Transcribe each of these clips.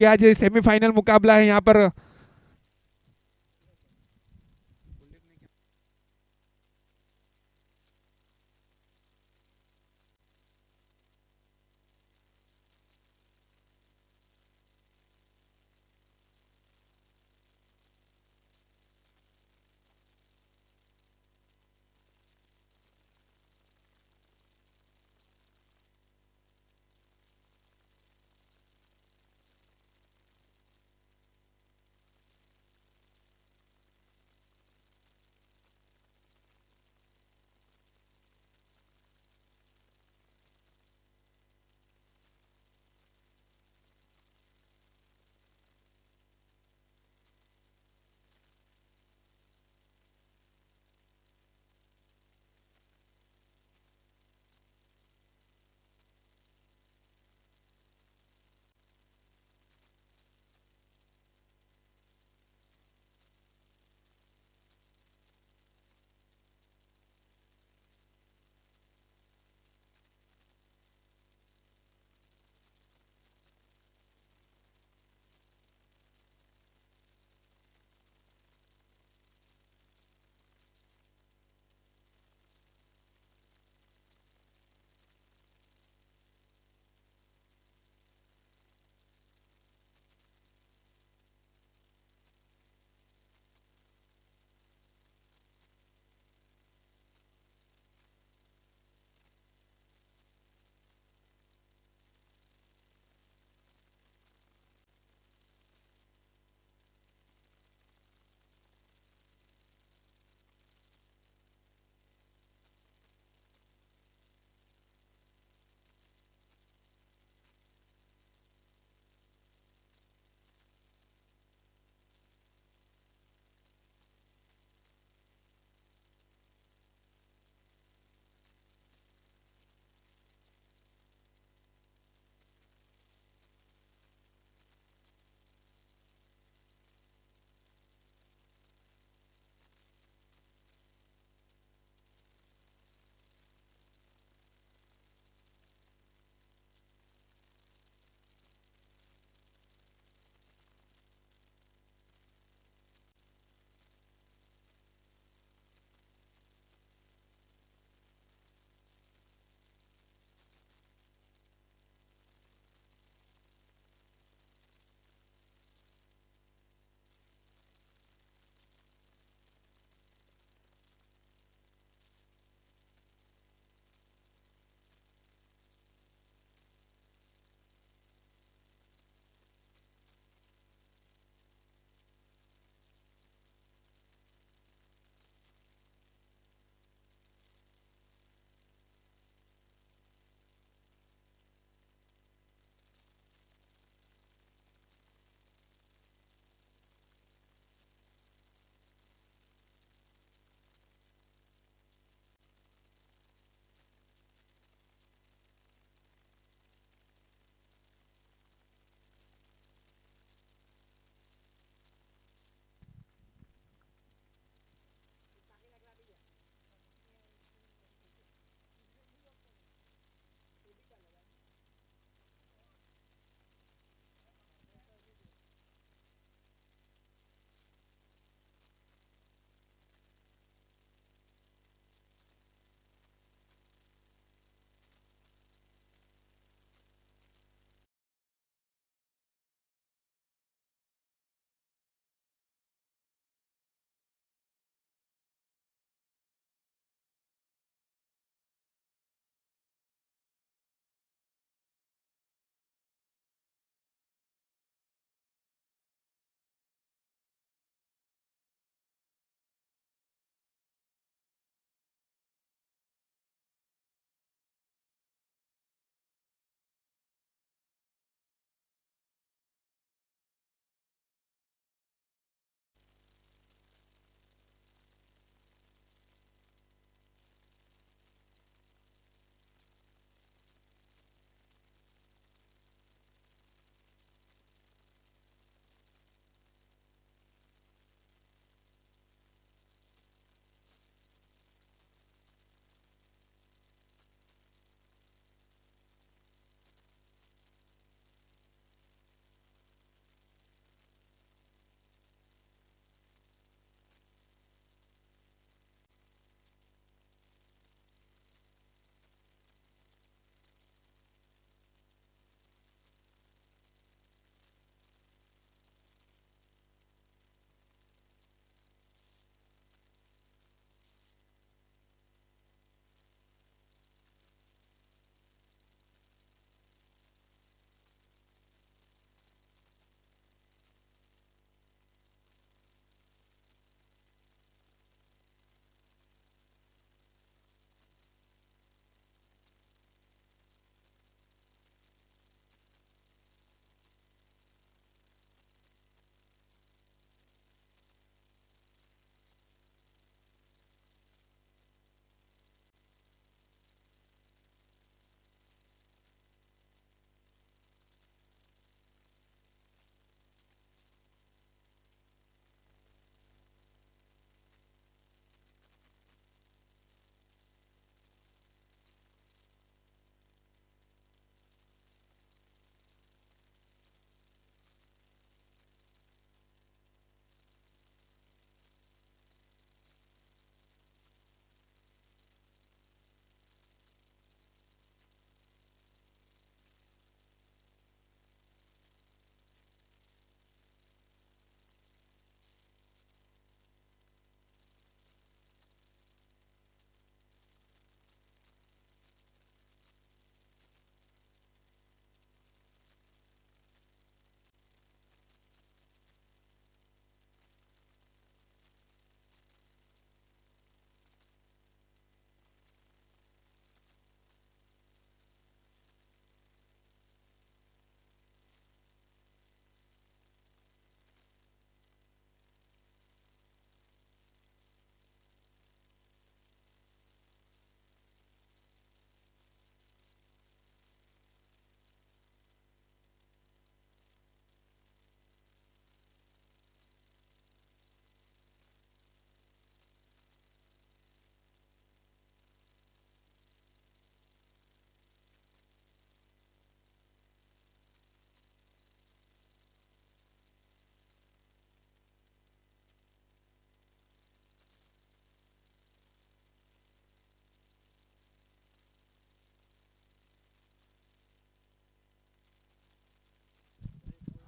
कि आज सेमीफाइनल मुकाबला है यहाँ पर।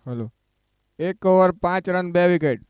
Hello. 1 over 5 run 2 wicket.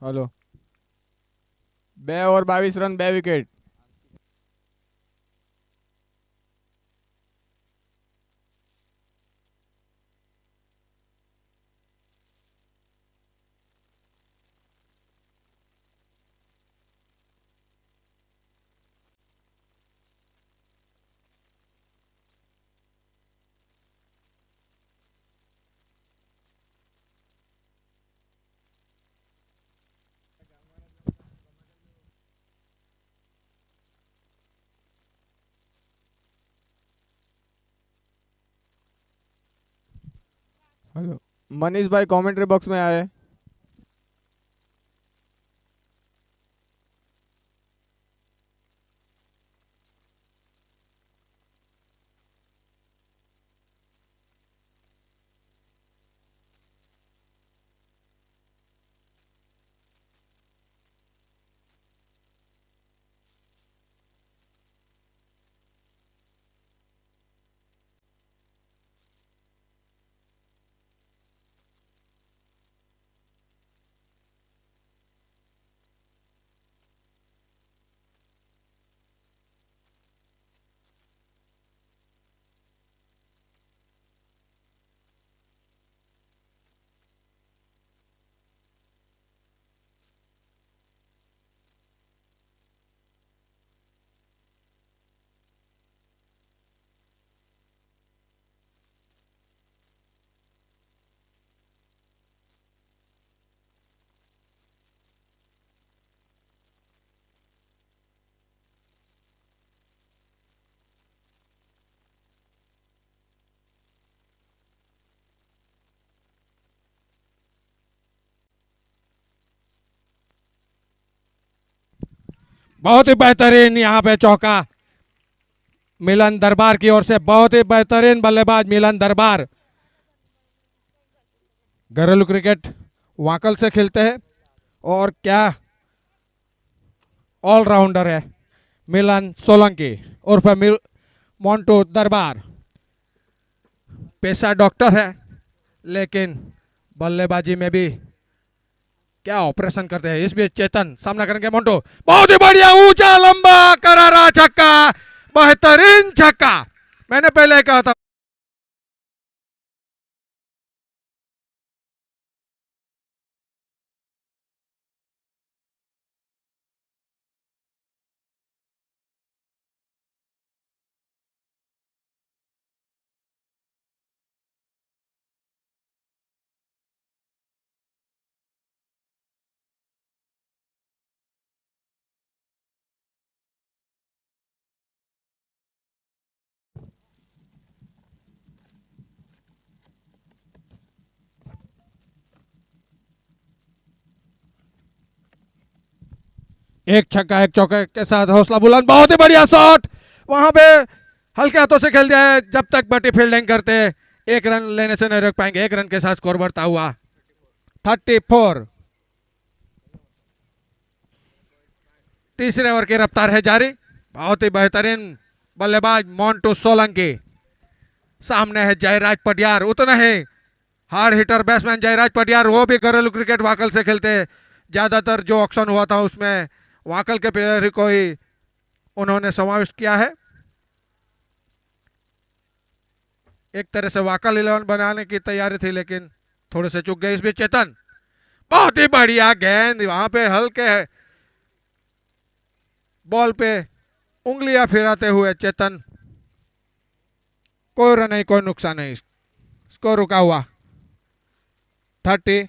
Hello. 2 over 22 run 2 wicket. Hello. Manish भाई कमेंट्री बॉक्स में आए। बहुत ही बेहतरीन यहाँ पे चौका मिलन दरबार की ओर से, बहुत ही बेहतरीन बल्लेबाज मिलन दरबार। घरेलू क्रिकेट वाकल से खेलते हैं और क्या ऑलराउंडर है मिलन सोलंकी उर्फ मोंटू दरबार। पेशा डॉक्टर है लेकिन बल्लेबाजी में भी क्या ऑपरेशन करते हैं। इस बीच चेतन सामना करेंगे मोंटू, बहुत ही बढ़िया ऊंचा लंबा करारा छक्का, बेहतरीन छक्का। मैंने पहले कहा था एक छक्का एक चौके के साथ हौसला बुलंद, बहुत ही बढ़िया शॉट। वहां पे हल्के हाथों से खेल दिया है, जब तक बटी फील्डिंग करते एक रन लेने से नहीं रोक पाएंगे। एक रन के साथ स्कोर बढ़ता हुआ 34। तीसरे ओवर की रफ्तार है जारी। बहुत ही बेहतरीन बल्लेबाज मोंटू सोलंकी। सामने है जयराज पटियार, उतना ही हार्ड हिटर बैट्समैन जयराज पटियार, वो भी घरेलू क्रिकेट वाकल से खेलते। ज्यादातर जो ऑक्शन हुआ था उसमें वाकल के प्लेयर को ही उन्होंने समावेश किया है। एक तरह से वाकल 11 बनाने की तैयारी थी लेकिन थोड़े से चूक गए। इस बीच चेतन, बहुत ही बढ़िया गेंद, वहां पे हल्के बॉल पे उंगलियां फिराते हुए चेतन, कोई रन नहीं कोई नुकसान नहीं, स्कोर रुका हुआ 34।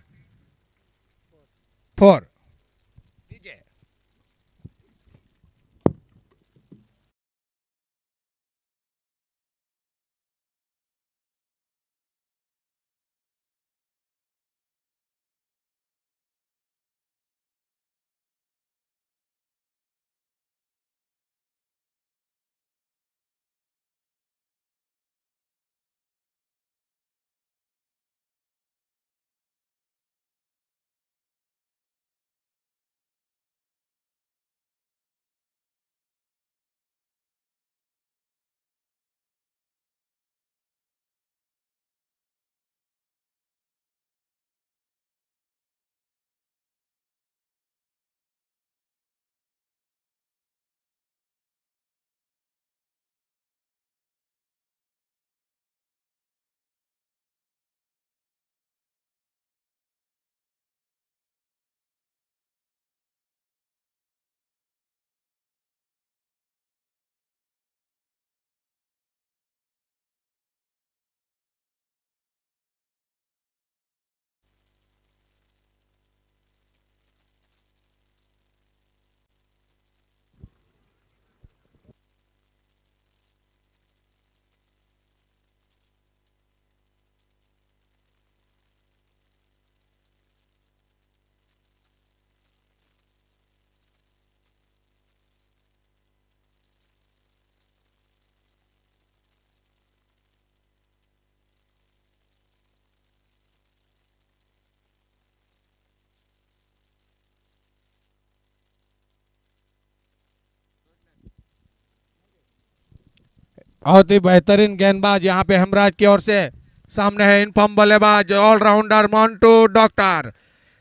बहुत ही बेहतरीन गेंदबाज यहाँ पे हमराज की ओर से। सामने है इनफॉर्म बल्लेबाज ऑलराउंडर मोंटू डॉक्टर,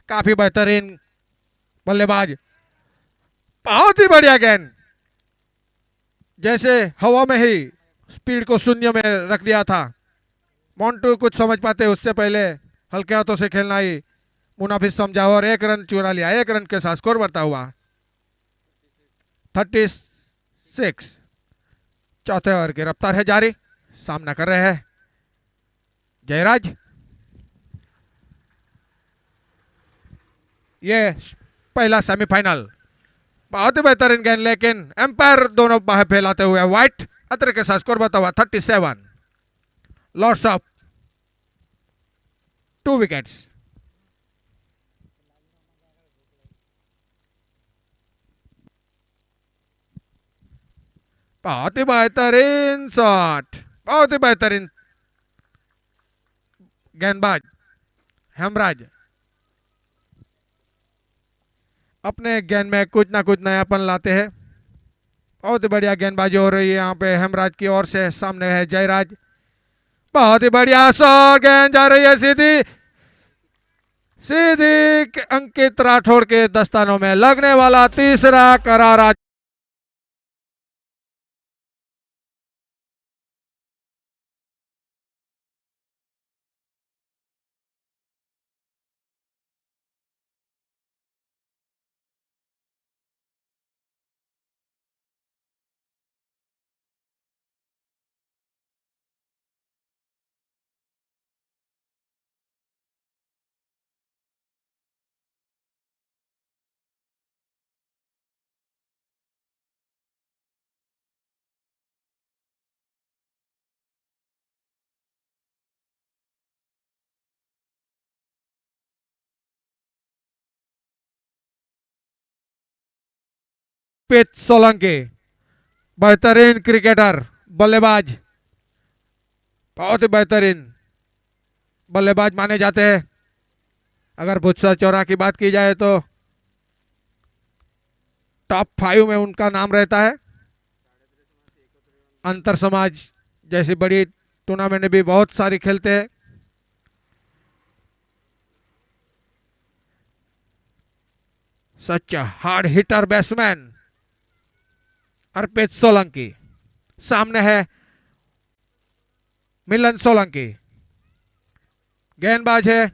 काफी बेहतरीन बल्लेबाज। बहुत ही बढ़िया गेंद, जैसे हवा में ही स्पीड को शून्य में रख दिया था। मोंटू कुछ समझ पाते उससे पहले हल्के हाथों से खेलना ही मुनाफिज समझा और एक रन चुरा लिया। एक रन के साथ स्कोर बढ़ता हुआ 36। चौथे ओवर की रफ्तार है जारी। सामना कर रहे हैं जयराज। ये पहला सेमीफाइनल, बहुत ही बेहतरीन गेंद लेकिन एम्पायर दोनों बाहें फैलाते हुए व्हाइट अतर के साथ स्कोर बढ़ता हुआ 37। Loss of 2 wickets. बहुत ही बेहतरीन शॉट, बहुत ही बेहतरीन गेंदबाज हेमराज अपने गेंद में कुछ ना कुछ नयापन लाते हैं। बहुत ही बढ़िया गेंदबाजी हो रही है यहाँ पे हेमराज की ओर से। सामने है जयराज, बहुत ही बढ़िया शॉट, गेंद जा रही है सीधी सीधी अंकित राठौड़ के दस्तानों में लगने वाला तीसरा करारा। पित सोलंकी बेहतरीन क्रिकेटर, बल्लेबाज, बहुत ही बेहतरीन बल्लेबाज माने जाते हैं। अगर बुत्सा चौरा की बात की जाए तो टॉप 5 में उनका नाम रहता है। अंतर समाज जैसी बड़ी टूर्नामेंट में भी बहुत सारी खेलते हैं। सच हार्ड हिटर बैट्समैन अर्पित सोलंकी। सामने है मिलन सोलंकी, गेंदबाज है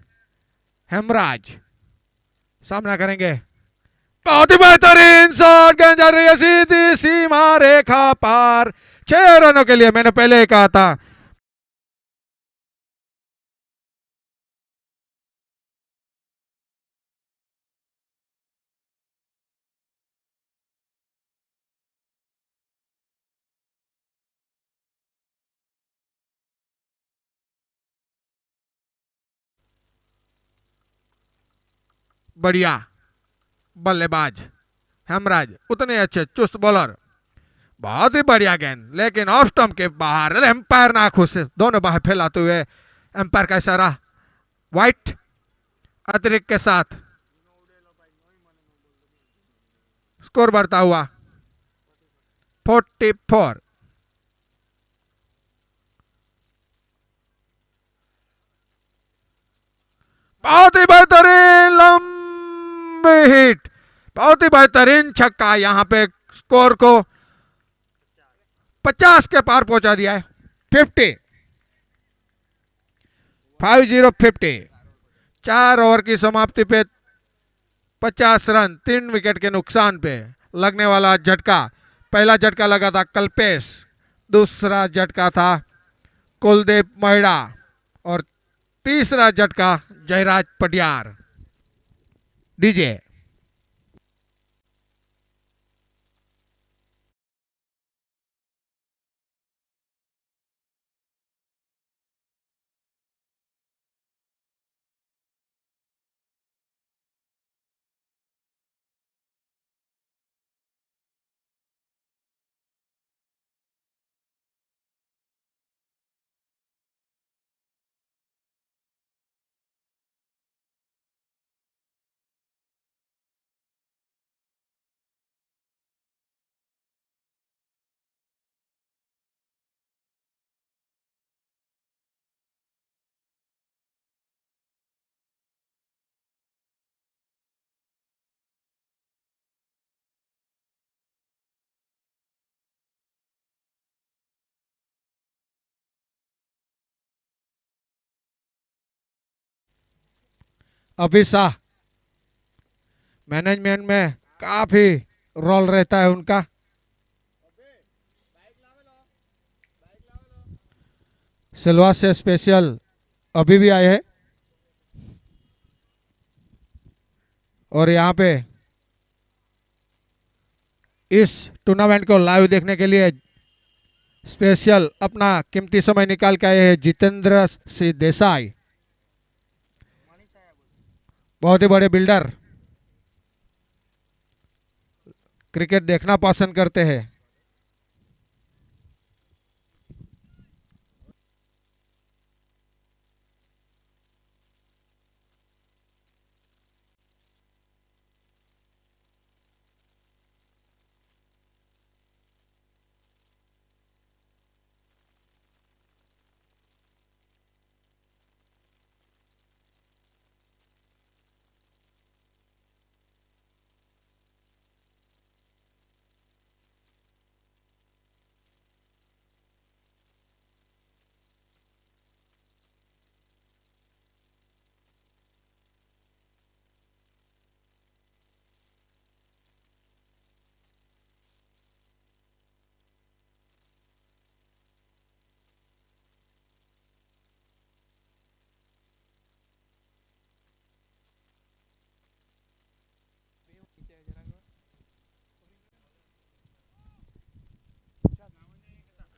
हेमराज, सामना करेंगे। बहुत ही बेहतरीन शॉट, गेंद जा रही है सीधी सीमा रेखा पार, 6 रनों के लिए। मैंने पहले ही कहा था बढ़िया बल्लेबाज हेमराज, उतने अच्छे चुस्त बॉलर, बहुत ही बढ़िया गेंद, लेकिन ऑफ स्टंप के बाहर। एम्पायर ना खुश, दोनों बाहें फैलाते हुए एम्पायर का इशारा व्हाइट अतिरिक्त के साथ। स्कोर बढ़ता हुआ 44। बहुत ही बेहतरीन लंबी हिट, बहुत ही बेहतरीन छक्का, यहां पे स्कोर को 50 के पार पहुंचा दिया है। 50 4 ओवर की समाप्ति पे 50 रन, 3 विकेट के नुकसान पे लगने वाला झटका। पहला झटका लगा था कल्पेश, दूसरा झटका था कुलदीप महिड़ा और तीसरा झटका जयराज पटियार। डीजे अभी शाह, मैनेजमेंट में काफी रोल रहता है उनका। सिलवा से स्पेशल अभी भी आए हैं और यहाँ पे इस टूर्नामेंट को लाइव देखने के लिए स्पेशल अपना कीमती समय निकाल के आए हैं जितेंद्र सिंह देसाई, बहुत ही बड़े बिल्डर, क्रिकेट देखना पसंद करते हैं।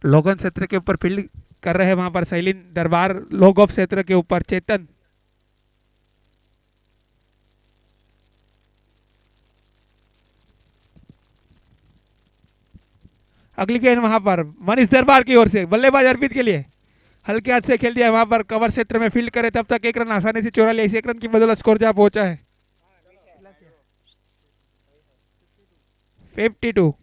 लोगन क्षेत्र के ऊपर फील्ड कर रहे हैं वहां पर शैलीन दरबार, लोगोप क्षेत्र के ऊपर चेतन। अगली गेंद वहां पर मनीष दरबार की ओर से, बल्लेबाज अर्पित के लिए हल्के हाथ से खेल दिया वहां पर, कवर क्षेत्र में फील्ड करे तब तक एक रन आसानी से चुरा लिया। इस एक रन की बदौलत स्कोर जहां पहुंचा है 52।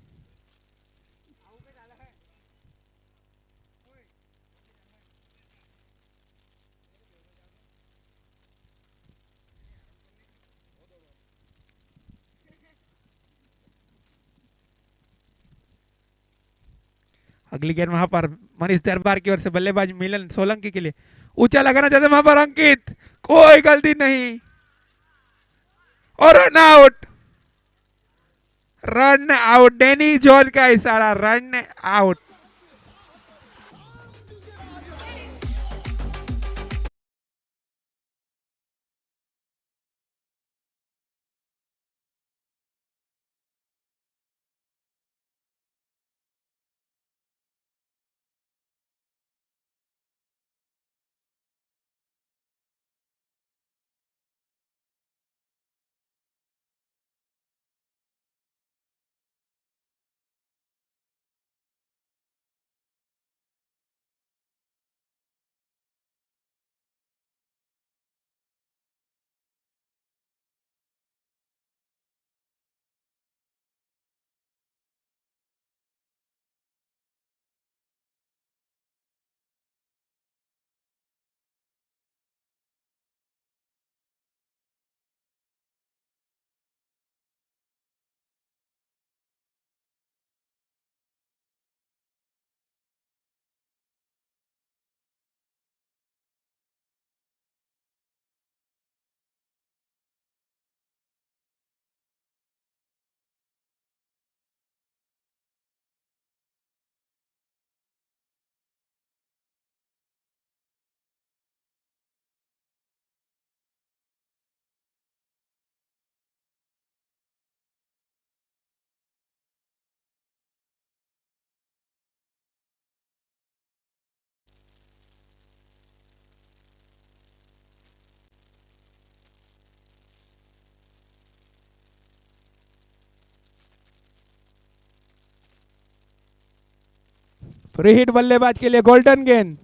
अगली गेंद वहां पर मनीष दरबार की ओर से, बल्लेबाज मिलन सोलंकी के लिए ऊंचा लगाना चाहते वहां पर अंकित, कोई गलती नहीं और run out. Run out, Danny John का इशारा, रन आउट। फ्री हिट बल्लेबाज के लिए, गोल्डन गेंद।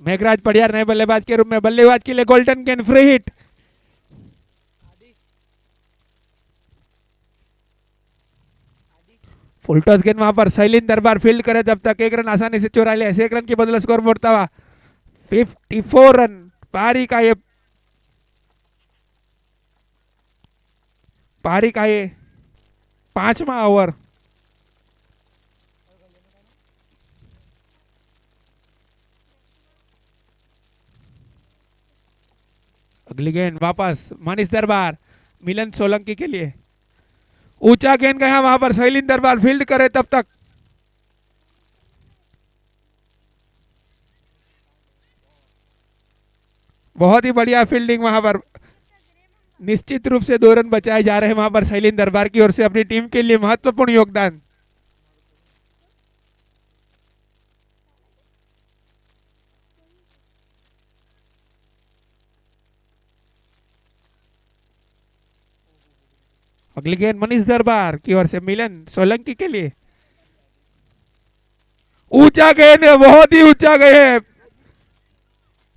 मेघराज पड़ियार नए बल्लेबाज के रूप में, बल्लेबाज के लिए गोल्डन गेंद, फ्री हिट। फुलटॉस गेंद वहां पर शैलीन दरबार फील्ड करे तब तक एक रन आसानी से चुरा लिया। ऐसे एक रन की बदौलत स्कोर बढ़ता हुआ 54 रन। पारी का ये 5वां ओवर। अगली गेंद वापस मनीष दरबार, मिलन सोलंकी के लिए ऊंचा गेंद गया वहां पर, शैलीन दरबार फील्ड करे तब तक बहुत ही बढ़िया फील्डिंग वहां पर। निश्चित रूप से 2 रन बचाए जा रहे हैं वहां पर शैलीन दरबार की ओर से, अपनी टीम के लिए महत्वपूर्ण योगदान। अगली गेंद मनीष दरबार की ओर से मिलन सोलंकी के लिए ऊंचा गेंद, बहुत ही ऊंचा गए है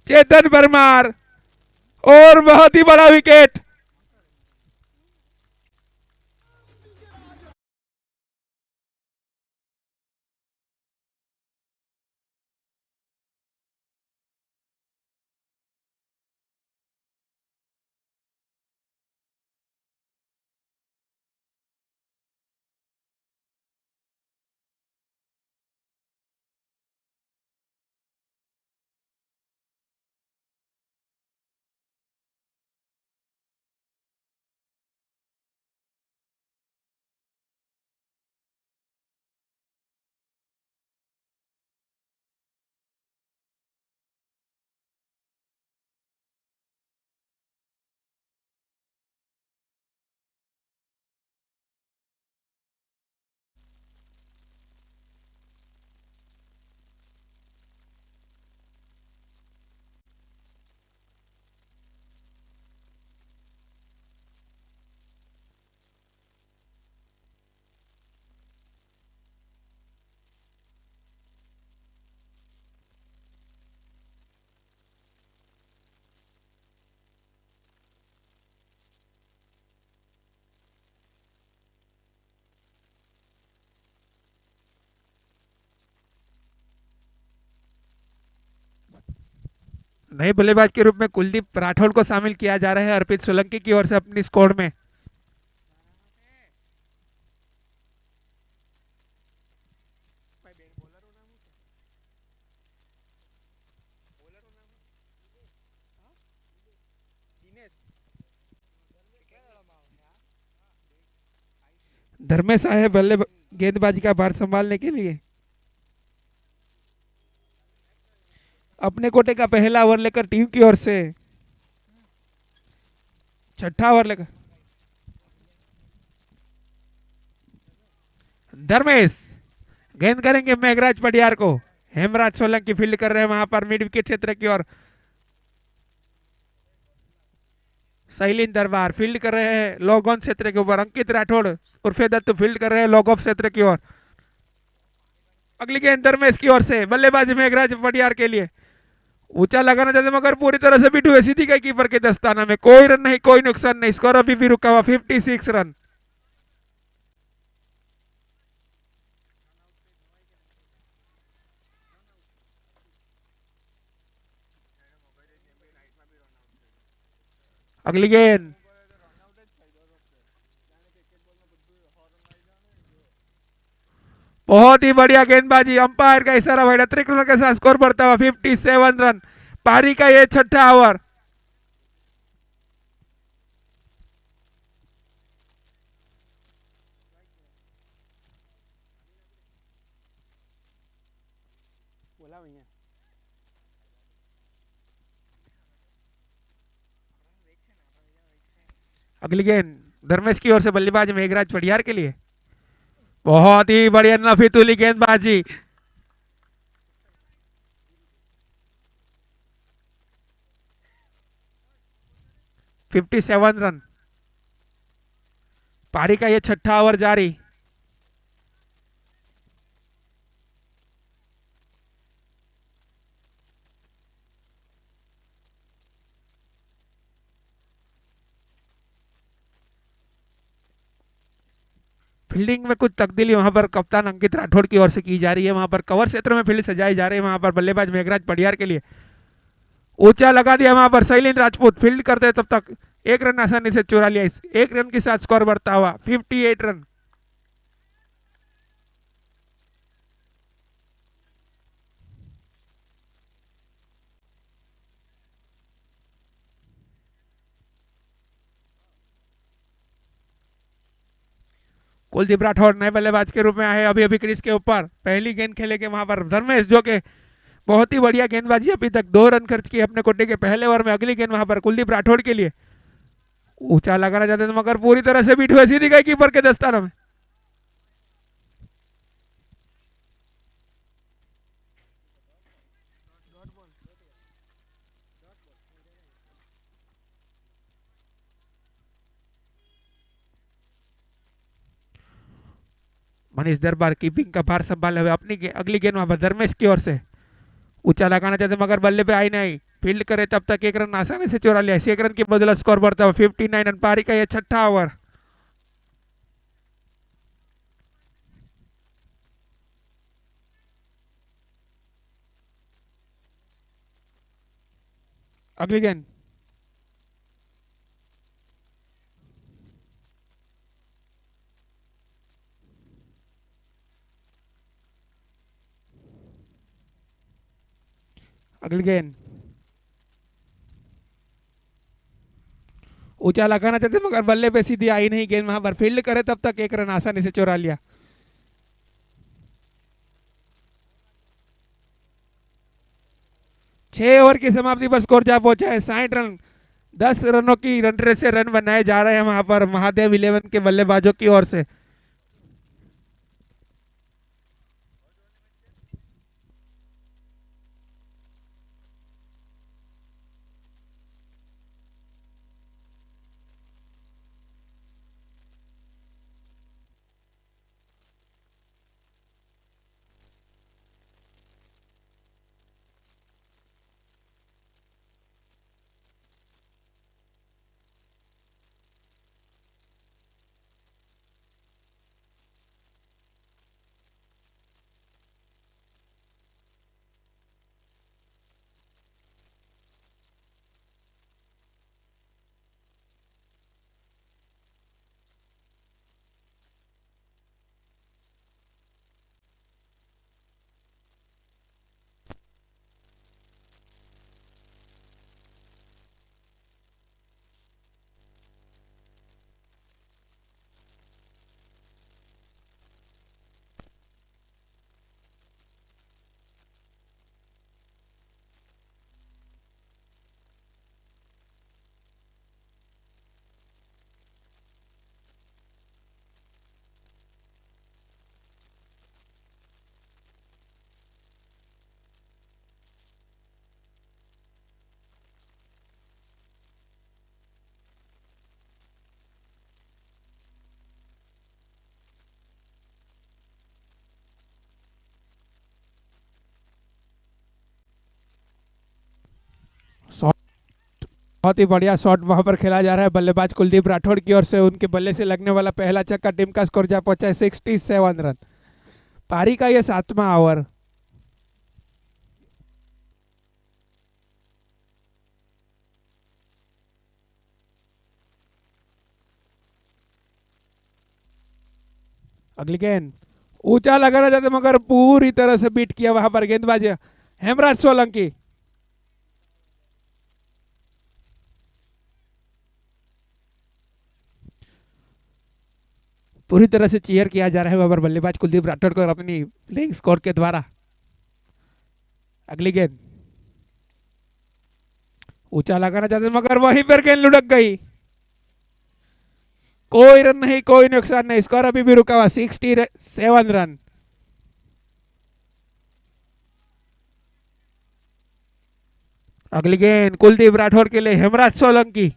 चेतन परमार और बहुत ही बड़ा विकेट। नए बल्लेबाज के रूप में कुलदीप राठौड़ को शामिल किया जा रहा है अर्पित सोलंकी की ओर से अपनी स्क्वाड में। धर्मेश आए हैं बल्ले गेंदबाजी का भार संभालने के लिए। अपने कोटे का पहला ओवर लेकर टीम की ओर से छठा ओवर लेकर धर्मेश गेंद करेंगे मेघराज पटियार को। हेमराज सोलंकी फील्ड कर रहे हैं वहां पर मिड विकेट क्षेत्र की ओर। शैलीन दरबार फील्ड कर रहे हैं लॉग ऑन क्षेत्र के ऊपर। अंकित राठौड़ उर्फे दत्त फील्ड कर रहे हैं लॉग ऑफ क्षेत्र की ओर। अगली गेंद धर्मेश की ओर से बल्लेबाजी मेघराज पटियार के लिए। ऊंचा लगाना चाहते मगर पूरी तरह से बिट हुए सीधी गई कीपर के दस्ताना में। कोई रन नहीं, कोई नुकसान नहीं। स्कोर अभी भी रुका हुआ 56 रन। अगली गेंद बहुत ही बढ़िया गेंदबाजी। अंपायर का इशारा भाई अतिरिक्त रन के साथ स्कोर बढ़ता हुआ 57 रन। पारी का ये छठा ओवर। अगली गेंद धर्मेश की ओर से बल्लेबाज मेघराज पटियार के लिए। बहुत ही बढ़िया नफीतुली गेंदबाजी। Fifty 57 run. पारी का यह छठा ओवर जारी। फील्डिंग में कुछ तब्दीली वहां पर कप्तान अंकित राठौड़ की ओर से की जा रही है। वहां पर कवर क्षेत्र में फील्ड सजाई जा रही है। वहां पर बल्लेबाज मेघराज पटियार के लिए ऊंचा लगा दिया। वहां पर शैलीन राजपूत फील्ड करते तब तक एक रन आसानी से चुरा लिया। इस एक रन के साथ स्कोर बढ़ता हुआ 58 रन। कुलदीप राठौर नए बल्लेबाज के रूप में आए अभी अभी क्रीज के ऊपर। पहली गेंद खेलेंगे वहां पर धर्मेश जो के बहुत ही बढ़िया गेंदबाजी। अभी तक 2 रन खर्च किए अपने कोटे के पहले ओवर में। अगली गेंद वहां पर कुलदीप राठौड़ के लिए ऊंचा लगाना चाहते थे मगर पूरी तरह से बीट हुए सीधी गई कीपर के दस्ताना में। मनीष दरबार कीपिंग का भार संभाले हुए अपनी अगली गेंद वहां पर धर्मेश की ओर से ऊंचा लगाना चाहते मगर बल्ले पे आई नहीं। फील्ड करे तब तक एक रन आसानी से चुरा लिया। 1 रन की बदौलत स्कोर बढ़ता हुआ 59 रन। पारी का यह छठा ओवर। अगली गेंद अगली गेंद ऊंचा लगाना चाहते मगर बल्ले पे सीधी आई नहीं गेंद। वहां पर फील्ड करे तब तक एक रन आसानी से चुरा लिया। 6 ओवर की समाप्ति पर स्कोर जा पहुंचा है 60 रन। 10 रनों की रन रेट से रन बनाए जा रहे हैं वहां पर महादेव 11 के बल्लेबाजों की ओर से। बहुत ही बढ़िया शॉट वहां पर खेला जा रहा है बल्लेबाज कुलदीप राठौड़ की ओर से। उनके बल्ले से लगने वाला पहला छक्का टीम का स्कोर जा पहुंचा है 67 रन। पारी का यह 7वां ओवर। अगली गेंद ऊंचा लगाना चाहते मगर पूरी तरह से बीट किया वहां पर गेंदबाज हेमराज सोलंकी। पूरी तरह से चीयर किया जा रहा है वहां पर बल्लेबाज कुलदीप राठौड़ को अपनी प्लेइंग स्कोर के द्वारा। अगली गेंद ऊंचा लगाना चाहते मगर वहीं पर गेंद लुढ़क गई। कोई रन नहीं, कोई नुकसान नहीं, स्कोर अभी भी रुका हुआ 67 रन। अगली गेंद कुलदीप राठौड़ के लिए हेमराज सोलंकी।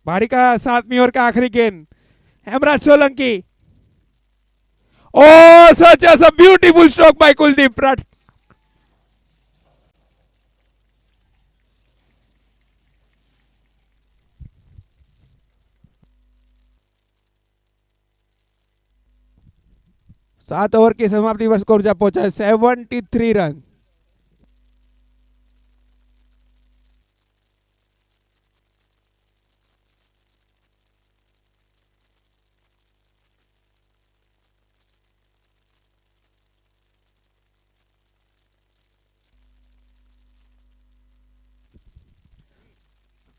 पारी का 7वीं ओवर का आखिरी गेंद Hemraj Solanki. Oh such a beautiful stroke by Kuldeep Rathore. सात ओवर की समाप्ति पर स्कोर जा पहुंचा है 73 रन।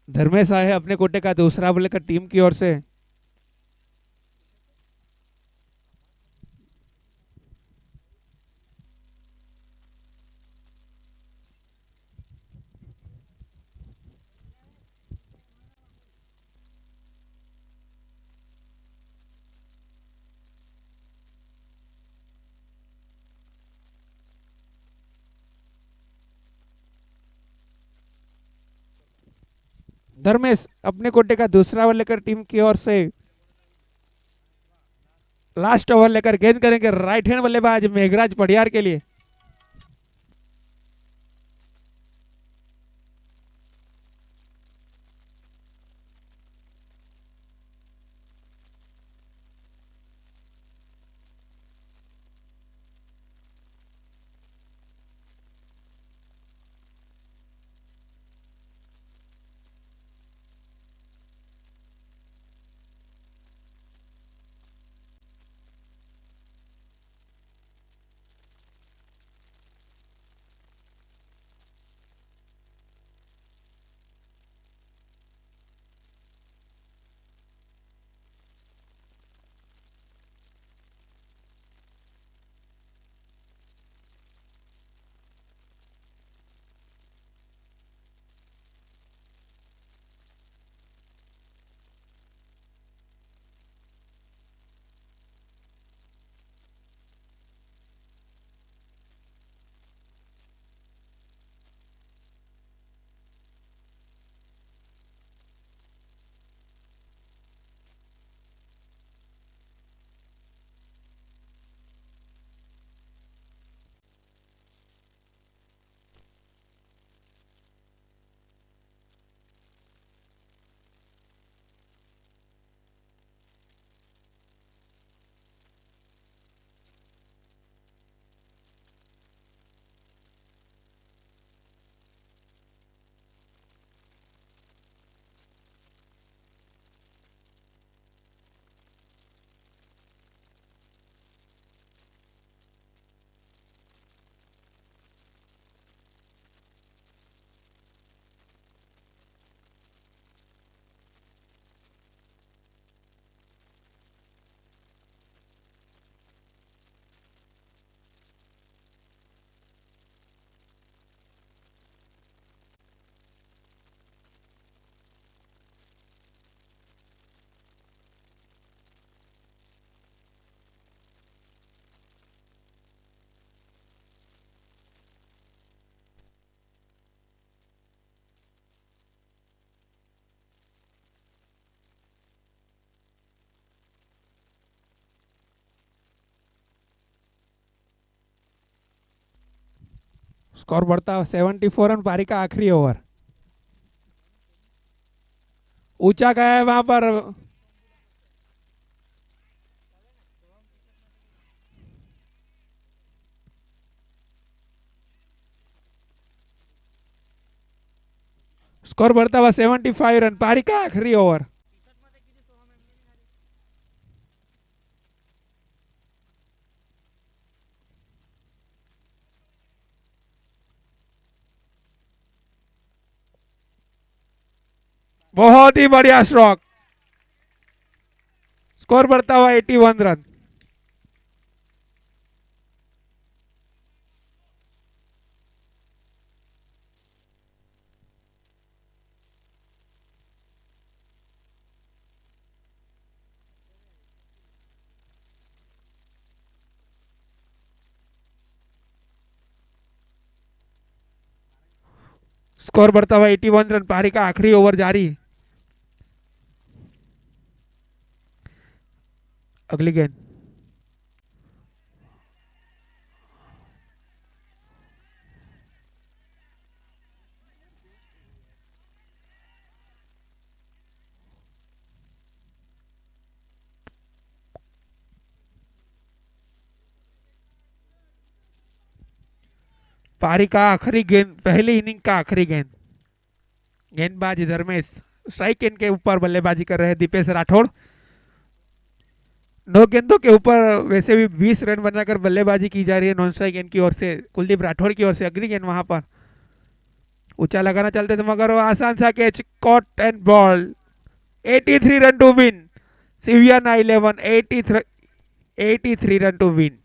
धर्मेश आए अपने कोटे का दूसरा बल्ले का टीम की ओर से। धर्मेश अपने कोटे का दूसरा ओवर लेकर टीम की ओर से लास्ट ओवर लेकर गेंद करेंगे राइट हैंड बल्लेबाज मेघराज पडियार के लिए। स्कोर बढ़ता 74 रन, पारी का आखिरी ओवर। ऊंचा गया है वहां पर, स्कोर बढ़ता हुआ 75 रन, पारी का आखिरी ओवर। बहुत ही बढ़िया स्ट्रोक, स्कोर बढ़ता हुआ 81 रन। स्कोर बढ़ता हुआ 81 रन, पारी का आखिरी ओवर जारी। अगली गेंद, पारी का आखिरी गेंद, पहली इनिंग का आखिरी गेंद। गेंदबाज धर्मेश, स्ट्राइक एंड के ऊपर बल्लेबाजी कर रहे हैं दीपेश राठौड़। 9 गेंदों के ऊपर वैसे भी 20 रन बनाकर बल्लेबाजी की जा रही है नॉन स्ट्राइक एंड की ओर से, कुलदीप राठौड़ की ओर से। अगली गेंद वहां पर ऊंचा लगाना चलते थे, मगर वो आसान सा catch, caught and ball. 83 run to win, सिवियाना 11, 83 रन टू विन।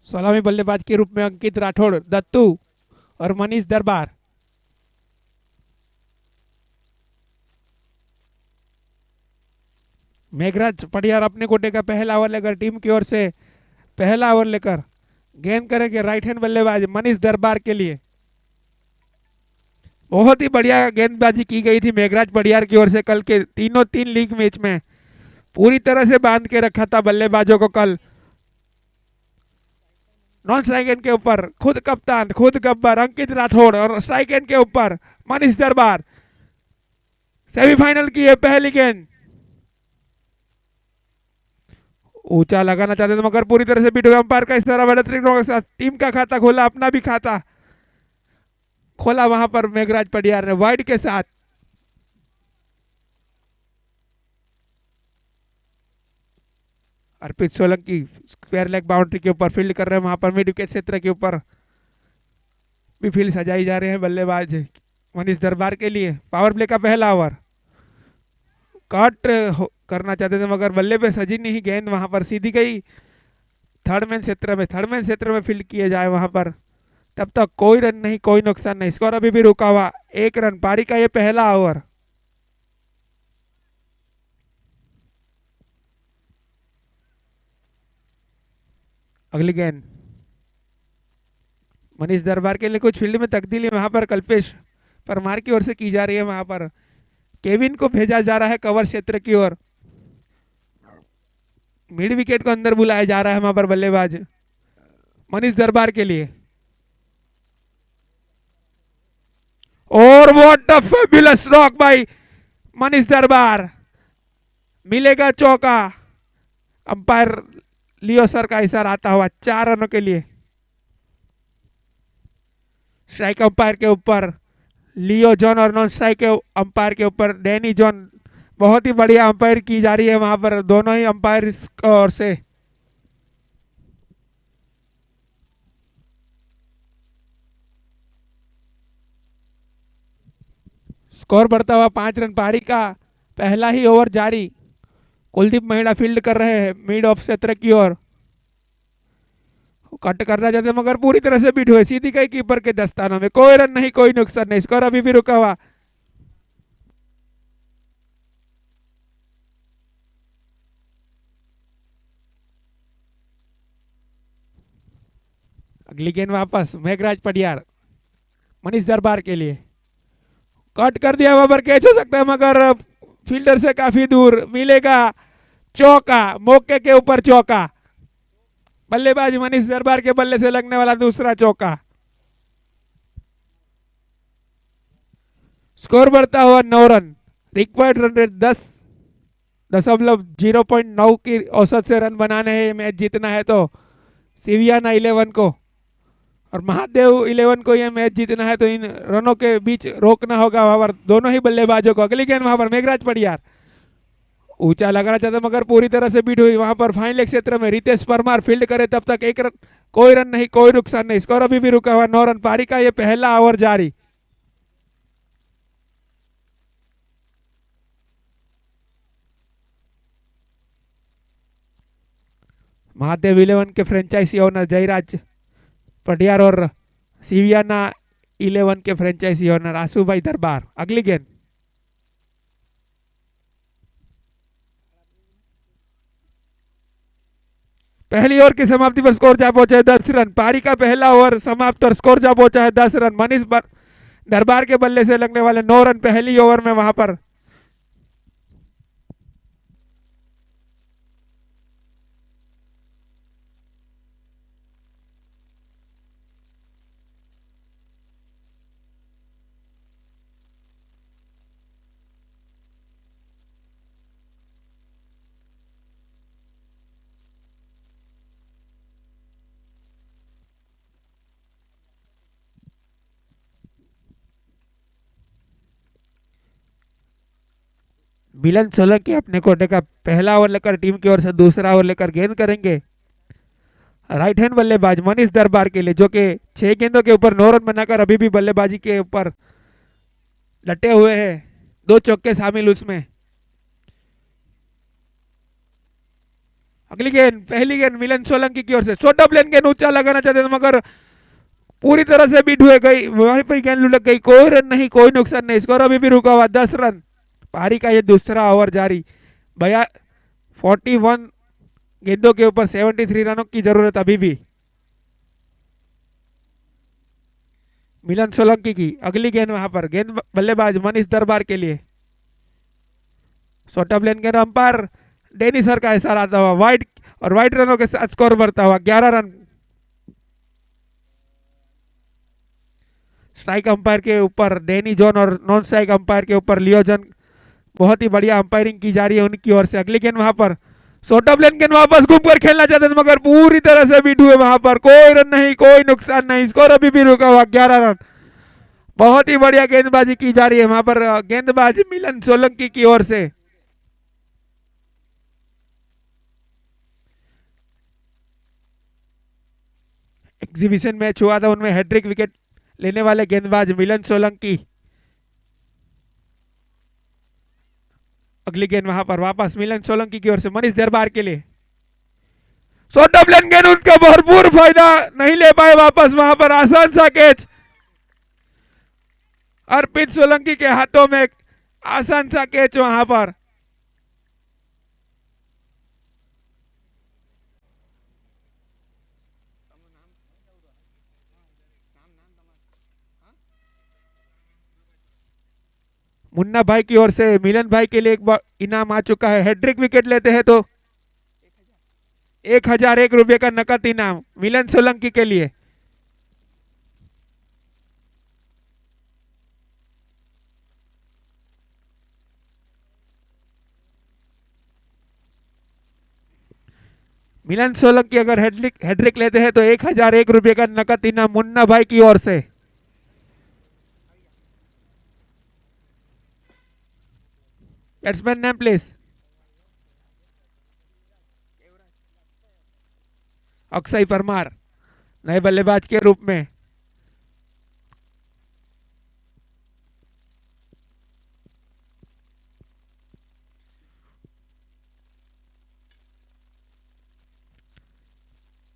16वीं बल्लेबाज के रूप में अंकित राठौड़, दत्तू और मनीष दरबार। मेघराज पटियार अपने कोटे का पहला ओवर लेकर टीम की ओर से पहला ओवर लेकर गेंद करेंगे राइट हैंड बल्लेबाज मनीष दरबार के लिए। बहुत ही बढ़िया गेंदबाजी की गई थी मेघराज पटियार की ओर से कल के तीनों तीन लीग मैच में, पूरी तरह से बांध के रखा था बल्लेबाजों को कल। नॉन स्ट्राइक एंड के ऊपर खुद कप्तान खुद गब्बर अंकित राठौड़ और स्ट्राइक एंड के ऊपर मनीष दरबार। सेमीफाइनल की है पहली गेंद, ऊंचा लगाना चाहते थे मगर पूरी तरह से बीट हुए अंपायर का इशारा के साथ टीम का खाता खोला, अपना भी खाता खोला वहां पर मेघराज पटियार ने वाइड के साथ। अर्पित सोलंकी स्क्वायर लेग बाउंड्री के ऊपर फील्ड कर रहे हैं, वहां पर मिड विकेट क्षेत्र के ऊपर भी फील्ड सजाई जा रहे हैं बल्लेबाज मनीष दरबार के लिए। पावर प्ले का पहला ओवर कट करना चाहते थे मगर बल्ले पे सजी नहीं गेंद, वहां पर सीधी गई थर्ड मैन क्षेत्र में फील्ड किए जाए वहां पर। तब तक कोई रन नहीं, कोई नुकसान नहीं, स्कोर अभी भी रुका हुआ 1 रन। पारी का ये पहला ओवर। अगली गेंद मनीष दरबार के लिए कुछ फील्ड में तब्दीली वहां पर कल्पेश परमार की ओर से की जा रही है। वहां पर केविन को भेजा जा रहा है कवर क्षेत्र की ओर, मिड विकेट को अंदर बुलाया जा रहा है वहां पर बल्लेबाज मनीष दरबार के लिए। और what a fabulous rock by Manish Darbar, मिलेगा चौका। अंपायर लियो सर का इशारा आता हुआ 4 रनों के लिए। स्ट्राइक अंपायर के ऊपर लियो जॉन और नॉन स्ट्राइक अंपायर के ऊपर डैनी जॉन। बहुत ही बढ़िया अंपायर की जा रही है वहां पर दोनों ही अंपायर ओर से। स्कोर बढ़ता हुआ 5 रन। पारी का पहला ही ओवर जारी। कुलदीप महिड़ा फील्ड कर रहे हैं मिड ऑफ क्षेत्र की ओर, कट करना चाहते मगर पूरी तरह से बीट हुए, सीधी गई कीपर के दस्तानों में। कोई रन नहीं, कोई नुकसान नहीं, स्कोर अभी भी रुका हुआ। अगली गेंद वापस मेघराज पटियार मनीष दरबार के लिए। कट कर दिया, वहां पर कैच हो सकता है मगर फील्डर से काफी दूर। मिलेगा चौका, मौके के ऊपर चौका। बल्लेबाज मनीष दरबार के बल्ले से लगने वाला दूसरा चौका। स्कोर बढ़ता हुआ 9 रन। रिक्वायर्ड रन रेट 10.09 की औसत से रन बनाने हैं, मैच जीतना है तो सिवियाना 11 को और महादेव 11 को यह मैच जीतना है, तो इन रनों के बीच रोकना होगा वहां पर दोनों ही बल्लेबाजों को। अगली गेंद वहां पर मेघराज पटियार ऊंचा लगाना चाहता मगर पूरी तरह से बीट हुई। वहां पर फाइनल क्षेत्र में रितेश परमार फील्ड करे, तब तक 1 रन, कोई रन नहीं, कोई नुकसान नहीं, स्कोर अभी भी रुका हुआ 9 रन। पारी का ये पहला ओवर जारी। महादेव 11 के फ्रेंचाइजी ओनर जयराज पटियार और सिवियाना 11 के फ्रेंचाइजी ओनर आसू भाई दरबार। अगली गेंद पहली ओवर की समाप्ति पर स्कोर जा पहुंचा है 10 रन। पारी का पहला ओवर समाप्त और स्कोर जा पहुंचा है 10 रन। मनीष दरबार के बल्ले से लगने वाले 9 रन पहली ओवर में वहां पर। मिलन सोलंकी अपने कोटे का पहला ओवर लेकर टीम की ओर से दूसरा ओवर लेकर गेंद करेंगे राइट हैंड बल्लेबाज मनीष दरबार के लिए, जो कि 6 गेंदों के ऊपर 9 रन बनाकर अभी भी बल्लेबाजी के ऊपर डटे हुए हैं, 2 चौके शामिल उसमें। अगली गेंद, पहली गेंद मिलन सोलंकी की ओर से, शॉर्ट ऑफ लेन गेंद ऊंचा लगाना चाहते थे मगर पूरी तरह से बीट हुए गई, वहीं पर गेंद लुढ़क गई, कोई रन नहीं, कोई नुकसान नहीं, स्कोर अभी भी रुका हुआ 10 रन। पारी का ये दूसरा ओवर जारी, भैया 41 गेंदों के ऊपर 73 रनों की जरूरत अभी भी। मिलन सोलंकी की अगली गेंद, वहां पर गेंद बल्लेबाज मनीष दरबार के लिए, शॉर्ट ऑफ लेन गेंद, अंपायर डेनी सर का इशारा आता हुआ वाइड, और वाइड रनों के साथ स्कोर बढ़ता हुआ 11 रन। स्ट्राइक अंपायर के ऊपर डेनी जॉन और नॉन स्ट्राइक अंपायर के ऊपर लियो जॉन, बहुत ही बढ़िया अंपायरिंग की जा रही है उनकी ओर से। अगली गेंद वहां पर शॉर्ट ऑफ लेन गेंद, वापस घूमकर खेलना चाहते थे मगर पूरी तरह से बीट हुए, वहां पर कोई रन नहीं, कोई नुकसान नहीं, स्कोर अभी भी रुका हुआ 11 रन। बहुत ही बढ़िया गेंदबाजी की जा रही है वहां पर गेंदबाज मिलन सोलंकी की ओर से। एग्जीबिशन मैच हुआ था, उनमें हैट्रिक विकेट लेने वाले गेंदबाज मिलन सोलंकी। अगली गेंद वहां पर वापस मिलन सोलंकी की ओर से मनीष दरबार के लिए, शॉर्ट ऑफ लेन गेंद, उनका भरपूर फायदा नहीं ले पाए, वापस वहां पर आसान सा कैच, अर्पित सोलंकी के हाथों में आसान सा कैच वहां पर। मुन्ना भाई की ओर से मिलन भाई के लिए एक बार इनाम आ चुका है, हैट्रिक विकेट लेते हैं तो 1001 रुपये का नकद इनाम मिलन सोलंकी के लिए। मिलन सोलंकी अगर हैट्रिक लेते हैं तो 1001 रुपये का नकद इनाम मुन्ना भाई की ओर से। Batsman name please. Akshay Parmar नए बल्लेबाज के रूप में।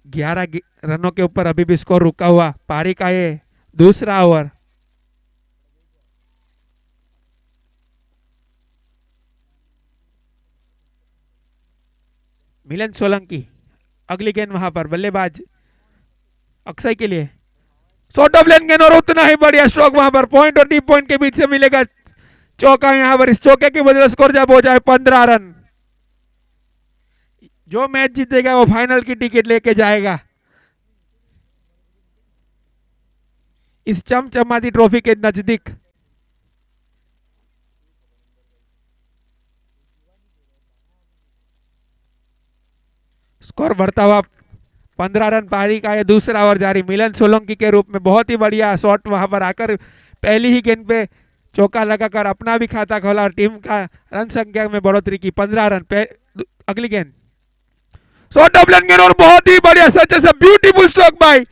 ग्यारह रनों के ऊपर अभी भी स्कोर रुका हुआ, पारी का ये दूसरा ओवर। मिलन सोलंकी अगली गेंद, वहां पर बल्लेबाज अक्षय के लिए, शॉर्ट ऑफ लेन गेंद और उतना ही बढ़िया स्ट्रोक, वहां पर पॉइंट और डीप पॉइंट के बीच से मिलेगा चौका। यहां पर इस चौके की वजह से स्कोर जब हो जाए 15 रन, जो मैच जीतेगा वो फाइनल की टिकट लेके जाएगा इस चमचमाती ट्रॉफी के नजदीक। स्कोर बढ़ता हुआ 15 रन, पारी का ये दूसरा ओवर जारी। मिलन सोलंकी के रूप में बहुत ही बढ़िया शॉट वहां पर आकर पहली ही गेंद पे चौका लगाकर अपना भी खाता खोला और टीम का रन संख्या में बढ़ोतरी की 15 रन पे। अगली गेंद शॉट ऑफ लेन गेंद और बहुत ही बढ़िया सच से beautiful stroke bye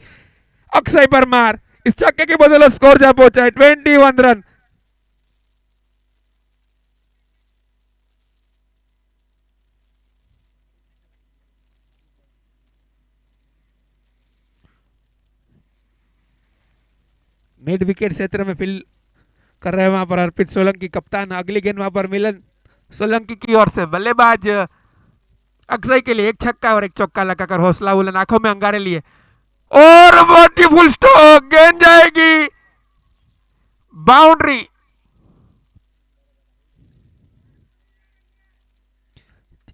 Akshay Parmar, इस छक्के के बदले स्कोर जा पहुंचा है 21 रन। मिड विकेट क्षेत्र में फील्ड कर रहे हैं वहां पर अर्पित सोलंकी कप्तान। अगली गेंद वहां पर मिलन सोलंकी की ओर से, बल्लेबाज अक्षय के लिए एक छक्का और एक चौका लगाकर हौसला बुलंद, आंखों में अंगारे लिए और ब्यूटीफुल स्ट्रोक, गेंद जाएगी बाउंड्री।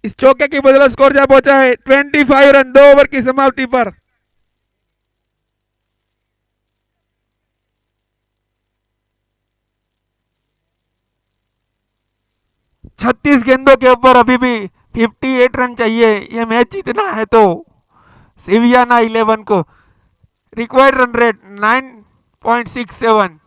इस चौके की बदले स्कोर जा पहुंचा है 25 रन 2 ओवर की समाप्ति पर। छत्तीस गेंदों के ऊपर अभी भी 58 रन चाहिए ये मैच जीतना है तो सिवियाना 11 को। Required run rate 9.67।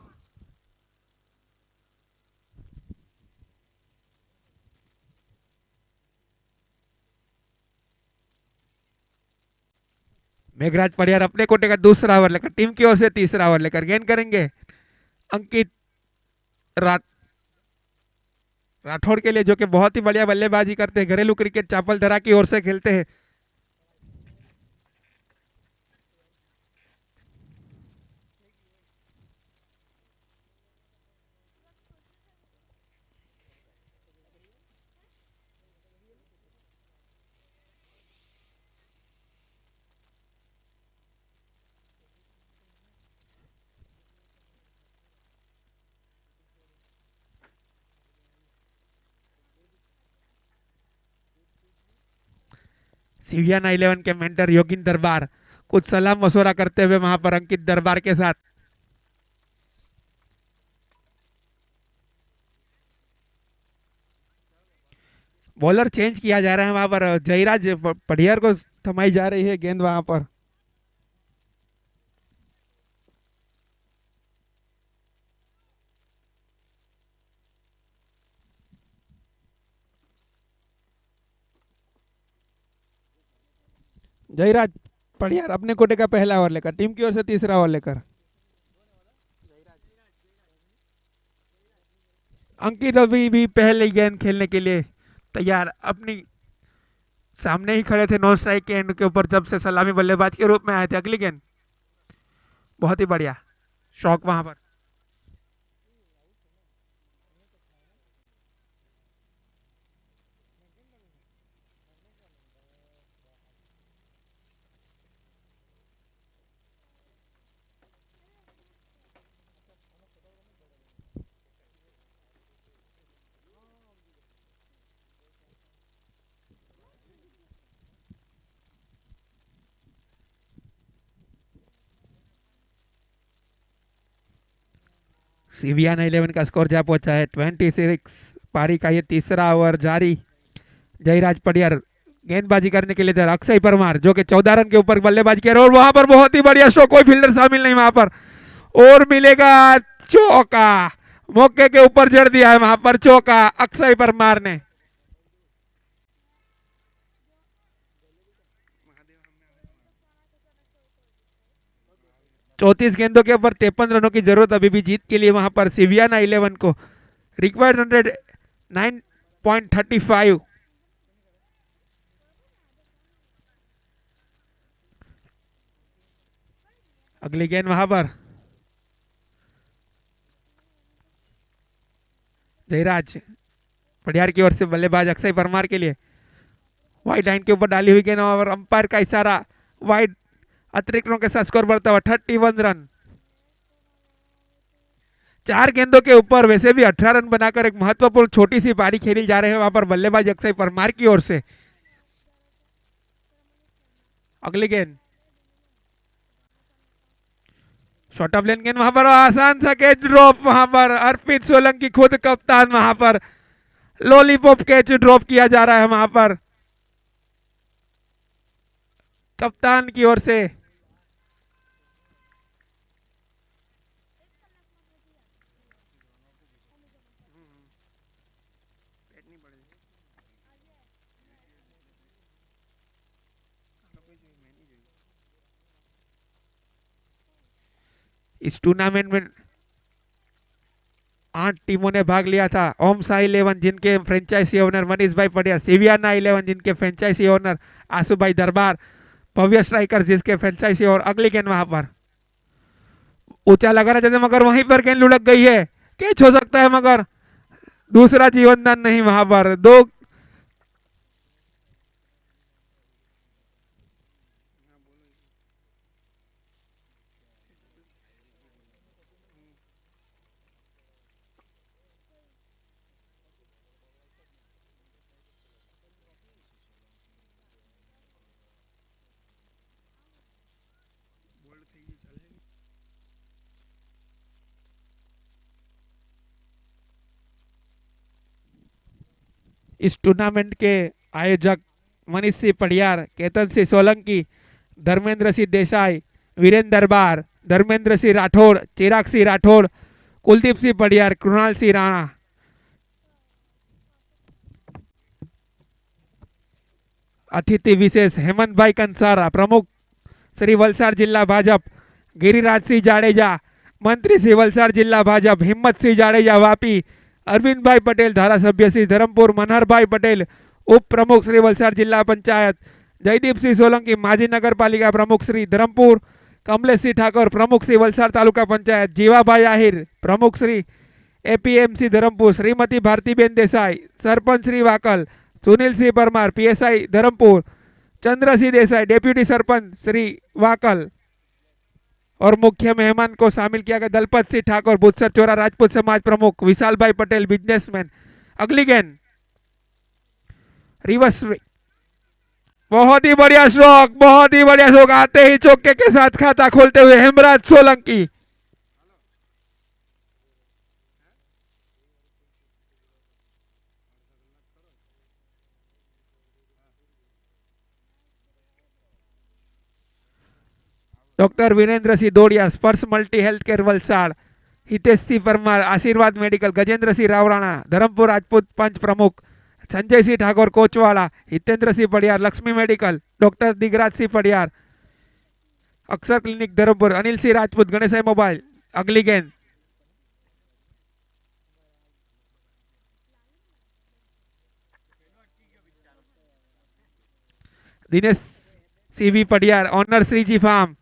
Meghraj Padiyar अपने कोटे का दूसरा ओवर लेकर टीम की ओर से तीसरा ओवर लेकर गेंद करेंगे अंकित राठौड़ के लिए, जो कि बहुत ही बढ़िया बल्लेबाजी करते हैं, घरेलू क्रिकेट चापल धरा की ओर से खेलते हैं। सिवियाना 11 के मेंटर योगिन दरबार कुछ सलाह मशवरा करते हुए वहां पर अंकित दरबार के साथ। बॉलर चेंज किया जा रहा है वहां पर, जयराज पडियार को थमाई जा रही है गेंद वहां पर। जयराज पडियार अपने कोटे का पहला ओवर लेकर, टीम की ओर से तीसरा ओवर लेकर। अंकित अभी भी पहले गेंद खेलने के लिए तैयार, अपनी सामने ही खड़े थे नॉन स्ट्राइक के एंड के ऊपर जब से सलामी बल्लेबाज के रूप में आए थे। अगली गेंद बहुत ही बढ़िया शॉक वहां पर। सिवियाना 11 का स्कोर जा पहुंचा है 26। पारी का ये तीसरा ओवर जारी। जयराज पडियार गेंदबाजी करने के लिए तैयार, अक्षय परमार जो कि 14 रन के ऊपर बल्लेबाजी कर रहे और वहां पर बहुत ही बढ़िया शो, कोई फील्डर शामिल नहीं वहां पर, और मिलेगा चौका। मौके के ऊपर जड़ दिया है वहां पर चौका अक्षय परमार ने। चौतीस गेंदों के ऊपर 53 रनों की जरूरत अभी भी जीत के लिए वहां पर सिवियाना 11 को। रिक्वायर्ड 109.35। अगली गेंद वहां पर जयराज पडियार की ओर से बल्लेबाज अक्षय परमार के लिए वाइड लाइन के ऊपर डाली हुई गेंद और अंपायर का इशारा, वाइड अतिरिक्त रनों के साथ स्कोर बढ़ता हुआ 31 रन। 4 गेंदों के ऊपर वैसे भी 18 रन बनाकर एक महत्वपूर्ण छोटी सी पारी खेली जा रही है वहां पर बल्लेबाज अक्षय परमार की ओर से। अगली गेंद शॉर्ट ऑफ लेन गेंद वहां पर आसान सा कैच ड्रॉप, वहां पर अर्पित सोलंकी खुद कप्तान वहां पर लॉलीपॉप कैच ड्रॉप किया जा रहा है वहां पर कप्तान की ओर से। इस टूर्नामेंट में 8 टीमों ने भाग लिया था। ओम साई 11 जिनके फ्रेंचाइजी ओनर मनीष भाई पटियाल, सिवियाना 11 जिनके फ्रेंचाइजी ओनर आसू भाई दरबार, भव्य स्ट्राइकर जिसके फ्रेंचाइजी और। अगली गेंद वहां पर ऊंचा लगाना चाहते मगर वहीं पर गेंद लुढ़क गई है, कैच हो सकता है मगर दूसरा जीवनदान नहीं वहां पर। दो इस टूर्नामेंट के आयोजक मनीष सिंह पडियार, केतन सिंह सोलंकी, धर्मेंद्र सिंह देसाई, वीरेंद्र दरबार, धर्मेंद्र सिंह राठौड़, चिराग सिंह राठौड़, कुलदीप सिंह पडियार, कृणाल सिंह राणा। अतिथि विशेष हेमंत भाई कंसारा, प्रमुख श्री वलसाड जिला भाजप, गिरिराज सिंह जाडेजा, मंत्री श्री वलसाड जिला भाजप, हिम्मत सिंह जाडेजा वापी, अरविंद भाई पटेल धारासभ्य श्री धरमपुर, मनहर भाई पटेल उप प्रमुख श्री वलसाड जिला पंचायत, जयदीप सिंह सोलंकी माजी नगर पालिका प्रमुख श्री धरमपुर, कमलेश सिंह ठाकुर प्रमुख श्री वलसाड तालुका पंचायत, जीवाभाई आहिर प्रमुख Shri APMC Dharampur, Shrimati Bhartiben Desai sarpanch Shri Wakal, Sunil Singh Parmar PSI Dharampur, Chandra Singh Desai deputy sarpanch Shri Wakal, और मुख्य मेहमान को शामिल किया गया दलपत सिंह ठाकुर बुत्सर चोरा राजपूत समाज प्रमुख, विशाल भाई पटेल बिजनेसमैन। अगली गेंद रिवर्स बहुत ही बढ़िया स्ट्रोक, बहुत ही बढ़िया स्ट्रोक, आते ही चौके के साथ खाता खोलते हुए Hemraj Solanki. Doctor Virendra Singh Dodiya, Sparsh multi health care Valsad, Hitesh Singh Parmar, Ashirwad medical, Gajendra Singh Ravrana, Dharampur Rajput पंच प्रमुख, Sanjay Singh Thakur Kochwada, Hitendra Singh Padiyar, Lakshmi medical, doctor Digraj Singh Padiyar, Akshar clinic Dharampur, Anil Singh Rajput, Ganesh mobile. अगली गेंद Dinesh CV Padiyar, owner Shriji farm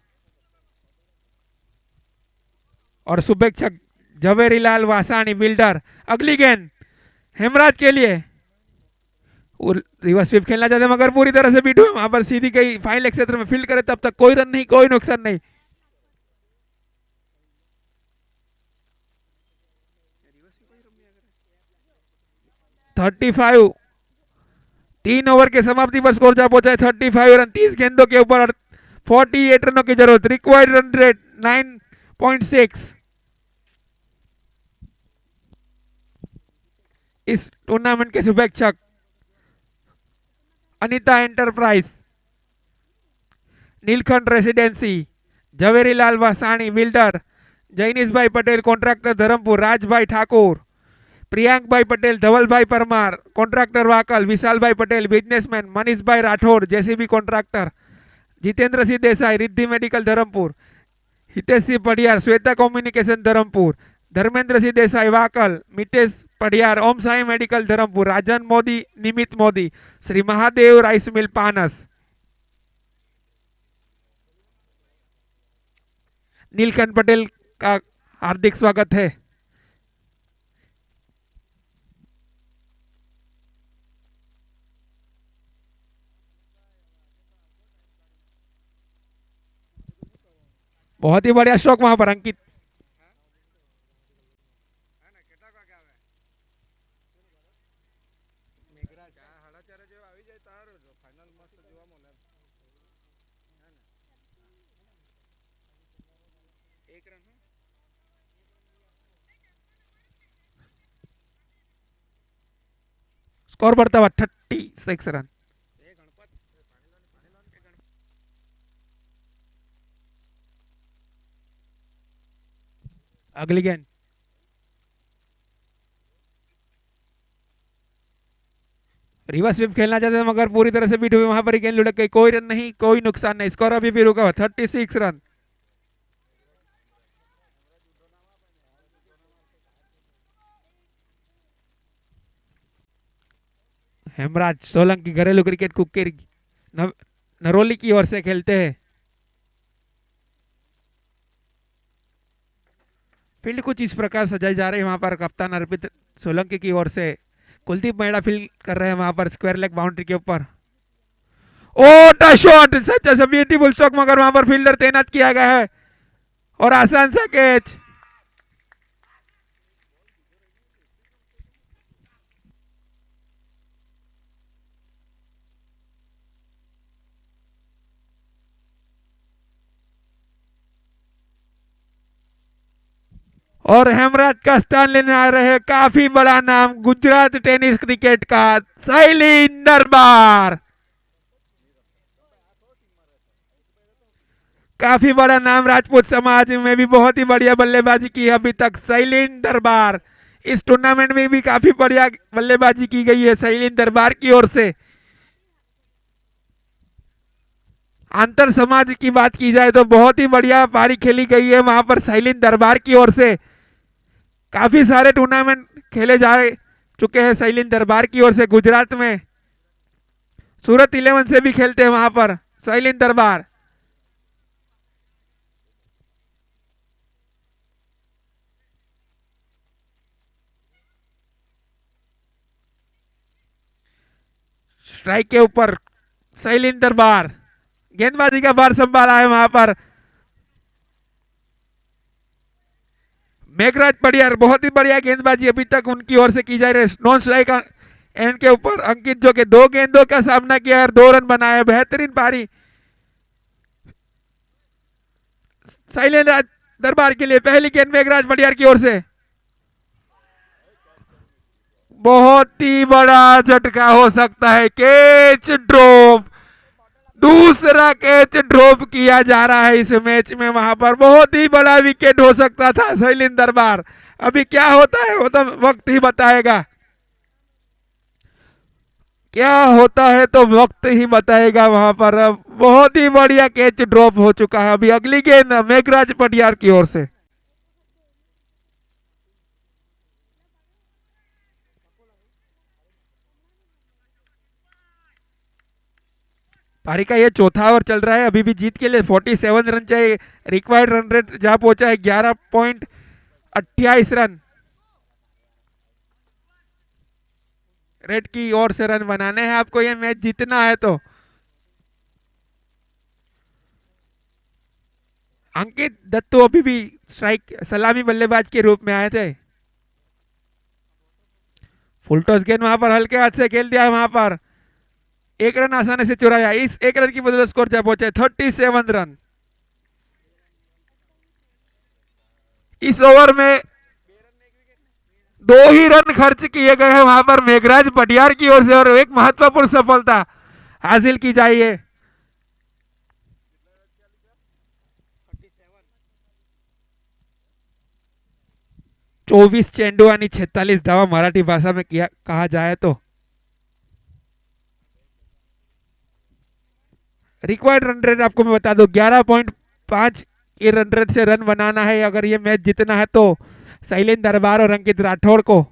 और शुभेच्छक जवेरीलाल वासानी बिल्डर। अगली गेंद हेमराज के लिए, रिवर्स स्वीप खेलना चाहते मगर पूरी तरह से बीट हुए वहां पर, सीधी कहीं फाइन लेग क्षेत्र में फील्ड करे तब तक कोई रन नहीं, कोई नुकसान नहीं। थर्टी 3 ओवर के समाप्ति पर स्कोर जा पहुंचा है 35 रन 30 गेंदों के ऊपर और 48 रनों की जरूरत। Required run rate 9.6। इस टूर्नामेंट के शुभेच्छक Anita enterprise, Neelkhand residency, Javerilal Vasani builder, Jainish भाई पटेल कॉन्ट्रैक्टर धर्मपुर, राज भाई ठाकुर, प्रियांक भाई पटेल, धवल भाई परमार कॉन्ट्रैक्टर वाकल, विशाल भाई पटेल बिजनेसमैन, मनीष भाई Rathore JCB contractor, Jitendra Singh Desai Riddhi medical Dharampur, Hitesh Singh Padiyar Shweta communication Dharampur, Dharmendra Singh Desai Vakal, Mitesh Padiyar Om Sai medical Dharampur, Rajan Modi Nimit Modi, Shri Mahadev rice mill Panas. Neelkanth Patel का हार्दिक स्वागत है। बहुत ही बढ़िया स्ट्रोक वहां पर अंकित। स्कोर बढ़ता हुआ 36 रन। अगली गेंद रिवर्स स्वीप खेलना चाहते थे मगर पूरी तरह से बीट हुए वहां पर ही गेंद लुढ़क गई, कोई रन नहीं, कोई नुकसान नहीं, स्कोर अभी भी रुका हुआ 36 रन। हेमराज सोलंकी घरेलू क्रिकेट कुकेर नरोली की ओर से खेलते हैं। फील्ड कुछ इस प्रकार सजाई जा रही है वहां पर, कप्तान अर्पित सोलंकी की ओर से कुलदीप मेहड़ा फील्ड कर रहे हैं वहां पर स्क्वायर लेग बाउंड्री के ऊपर। Oh shot, such a beautiful stroke मगर वहां पर फील्डर तैनात किया गया है और आसान सा कैच। और हेमराज का स्थान लेने आ रहे हैं काफी बड़ा नाम गुजरात टेनिस क्रिकेट का शैलीन दरबार। काफी बड़ा नाम राजपूत समाज में भी बहुत ही बढ़िया बल्लेबाजी की है अभी तक शैलीन दरबार। इस टूर्नामेंट में भी काफी बढ़िया बल्लेबाजी की गई है शैलीन दरबार की ओर से। अंतर समाज की बात की जाए तो बहुत ही बढ़िया पारी खेली गई है वहां पर शैलीन दरबार की ओर से। काफी सारे टूर्नामेंट खेले जा चुके हैं शैलीन दरबार की ओर से। गुजरात में सूरत 11 से भी खेलते हैं वहां पर शैलीन दरबार। स्ट्राइक के ऊपर शैलीन दरबार, गेंदबाजी का बार संभाला है वहां पर मेघराज पडियार। बहुत ही बढ़िया गेंदबाजी अभी तक उनकी ओर से की जा रही है। नॉन स्ट्राइक इनके ऊपर अंकित जो कि 2 गेंदों का सामना किया और 2 रन बनाए। बेहतरीन पारी शैलेंद्र राज दरबार के लिए। पहली गेंद मेघराज पटियार की ओर से बहुत ही बड़ा झटका हो सकता है। कैच ड्रॉप, दूसरा कैच ड्रॉप किया जा रहा है इस मैच में। वहां पर बहुत ही बड़ा विकेट हो सकता था शैलेंद्र दरबार। अभी क्या होता है वो तो वक्त ही बताएगा, क्या होता है तो वक्त ही बताएगा। वहां पर अब बहुत ही बढ़िया कैच ड्रॉप हो चुका है। अभी अगली गेंद मेघराज पटियार की ओर से। पारी का ये चौथा ओवर चल रहा है। अभी भी जीत के लिए 47 रन चाहिए। रिक्वायर्ड रन रेट जहां पहुंचा है 11.28 रन। रेड की ओर से रन बनाने हैं आपको, ये मैच जीतना है तो। अंकित दत्तू अभी भी स्ट्राइक सलामी बल्लेबाज के रूप में आए थे। फुल टॉस गेंद वहां पर हल्के हाथ से खेल दिया। वहां पर 1 रन आसानी से चुराया। इस 1 रन की बदौलत स्कोर जा पहुंचे 37 रन। इस ओवर में 2 ही रन खर्च किए गए हैं वहां पर मेघराज पटियार की ओर से और एक महत्वपूर्ण सफलता हासिल की जाइए। 24 चेंडू आणि 46 धावा मराठी भाषा में किया कहा जाए तो। रिक्वायर्ड रन रेट आपको मैं बता दूं 11.5 के रन रेट से रन बनाना है अगर ये मैच जीतना है तो शैलेंद्र दरबार और अंकित राठौड़ को।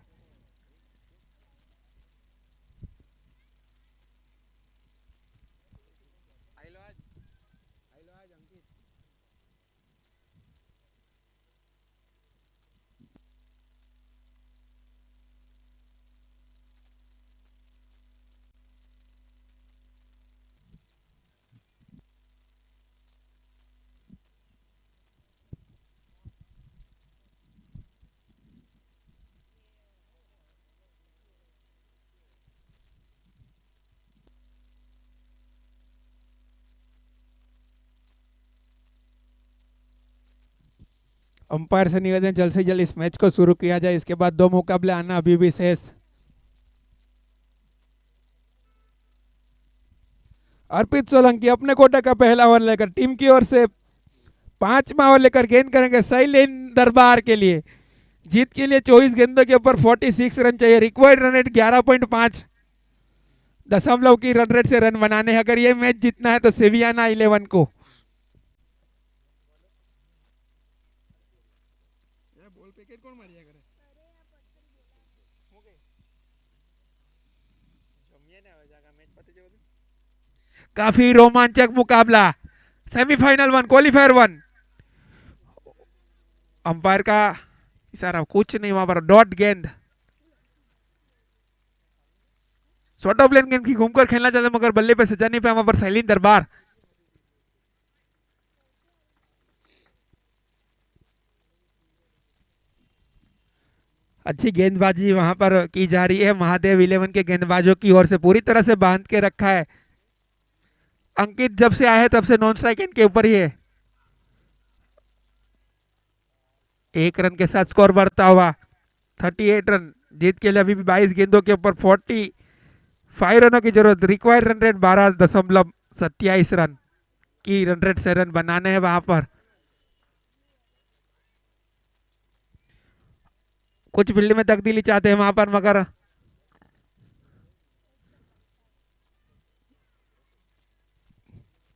अंपायर से निवेदन जल्द से जल्द इस मैच को शुरू किया जाए। इसके बाद 2 मुकाबले आना अभी भी शेष। अर्पित सोलंकी अपने कोटे का पहला ओवर लेकर टीम की ओर से 5वां ओवर लेकर गेंद करेंगे शैलेंद्र दरबार के लिए। जीत के लिए 24 गेंदों के ऊपर 46 रन चाहिए। रिक्वायर्ड रन रेट 11.5 दशमलव की रन रेट से रन बनाने हैं अगर ये मैच जीतना है तो सेवियाना 11 को। काफी रोमांचक मुकाबला सेमीफाइनल 1 क्वालिफायर 1। अंपायर का इशारा कुछ नहीं, वहां पर डॉट गेंद शॉर्ट ऑफ लेन गेंद की घूमकर खेलना चाहते मगर बल्ले पे सजा नहीं पाया वहां पर शैलेंद्र दरबार। अच्छी गेंदबाजी वहां पर की जा रही है। महादेव 11 के गेंदबाजों की ओर से पूरी तरह से बांध के रखा है। अंकित जब से आए हैं तब से नॉन स्ट्राइक एंड के ऊपर ही है। 1 रन के साथ स्कोर बढ़ता हुआ 38 रन। जीत के लिए अभी भी 22 गेंदों के ऊपर 45 रनों की जरूरत। रिक्वायर्ड रन रेट 12.27 रन की रन रेट से रन बनाने हैं वहां पर। कुछ फील्ड में तब्दीली चाहते हैं वहां पर मगर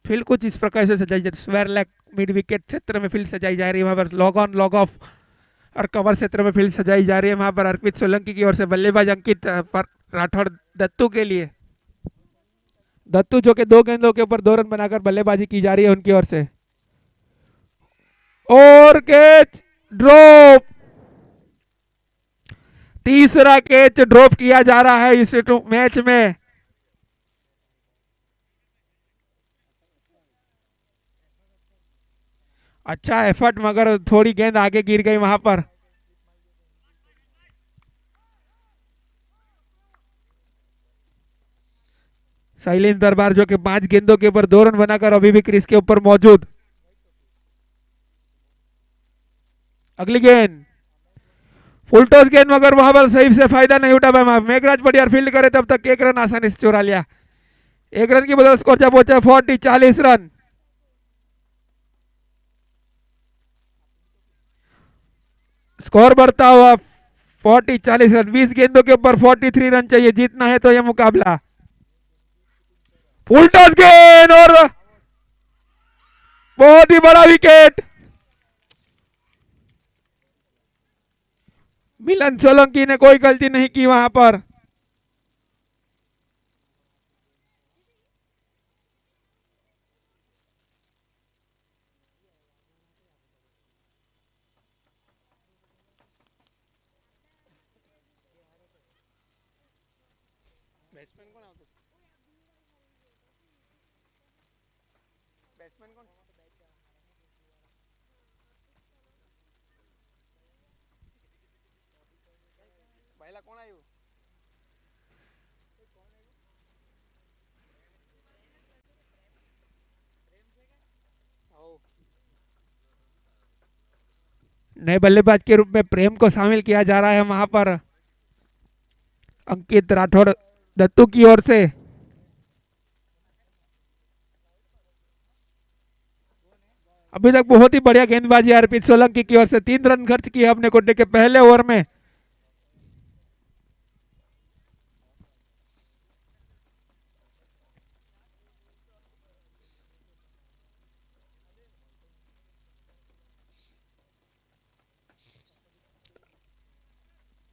फील्ड कुछ इस प्रकार से सजाई जाती है। स्क्वायर लेग मिड विकेट क्षेत्र में फील्ड सजाई जा रही है। वहां पर लॉग ऑन लॉग ऑफ और कवर क्षेत्र में फील्ड सजाई जा रही है। वहां पर अर्पित सोलंकी की ओर से बल्लेबाज अंकित पर राठौड़ दत्तू के लिए। दत्तू जो कि 2 गेंदों के ऊपर 2 रन बनाकर बल्लेबाजी की जा रही है उनकी ओर से। और कैच ड्रॉप, तीसरा कैच ड्रॉप किया जा रहा है इस मैच में। अच्छा एफर्ट मगर थोड़ी गेंद आगे गिर गई वहां पर। शैलेंद्र दरबार जो कि 5 गेंदों के ऊपर 2 रन बनाकर अभी भी क्रीज के ऊपर मौजूद। अगली गेंद फुल टॉस गेंद, मगर वहां पर सही से फायदा नहीं उठा भाई। मेघराज पटियार फील्ड करे तब तक 1 रन आसानी से चुरा लिया। 1 रन की बदल स्कोर जब पहुंचा 40 रन। स्कोर बढ़ता हुआ 40 रन। 20 गेंदों के ऊपर 43 रन चाहिए, जीतना है तो यह मुकाबला। फुल टॉस गेंद और बहुत ही बड़ा विकेट। मिलन सोलंकी ने कोई गलती नहीं की वहां पर। नए बल्लेबाज के रूप में प्रेम को शामिल किया जा रहा है वहां पर अंकित राठौड़ दत्तू की ओर से। अभी तक बहुत ही बढ़िया गेंदबाजी अर्पित सोलंकी की ओर से। 3 रन खर्च किए अपने कोटे के पहले ओवर में।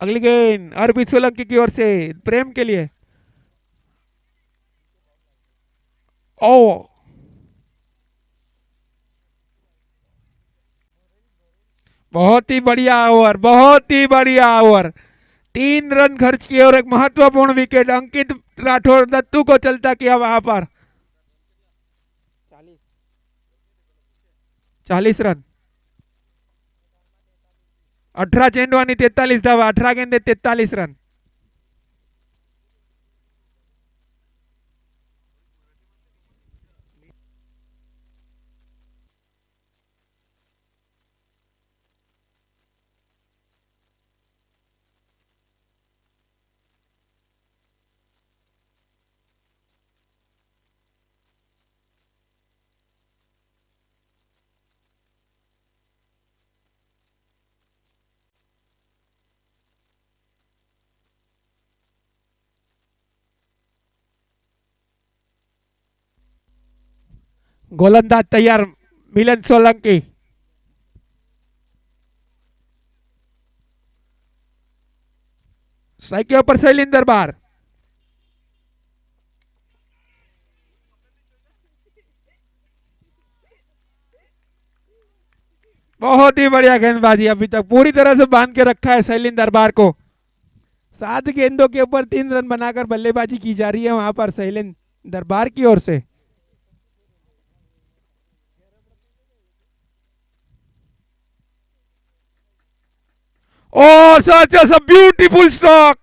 अगली गेंद अर्पित सोलंकी की ओर से प्रेम के लिए। ओ बहुत ही बढ़िया ओवर, बहुत ही बढ़िया ओवर। 3 रन खर्च किए और एक महत्वपूर्ण विकेट अंकित राठौड़ दत्तू को चलता किया वहां पर। 40 रन। 18 चेंडू आणि 43 धावा। 18 गेंदे 43 रन। गोलंदाज तैयार मिलन सोलंकी। स्ट्राइक के ऊपर शैलेंद्र दरबार। बहुत ही बढ़िया गेंदबाजी, अभी तक पूरी तरह से बांध के रखा है शैलेंद्र दरबार को। 7 गेंदों के ऊपर 3 रन बनाकर बल्लेबाजी की जा रही है वहां पर शैलेंद्र दरबार की ओर से। Oh, such as a beautiful stroke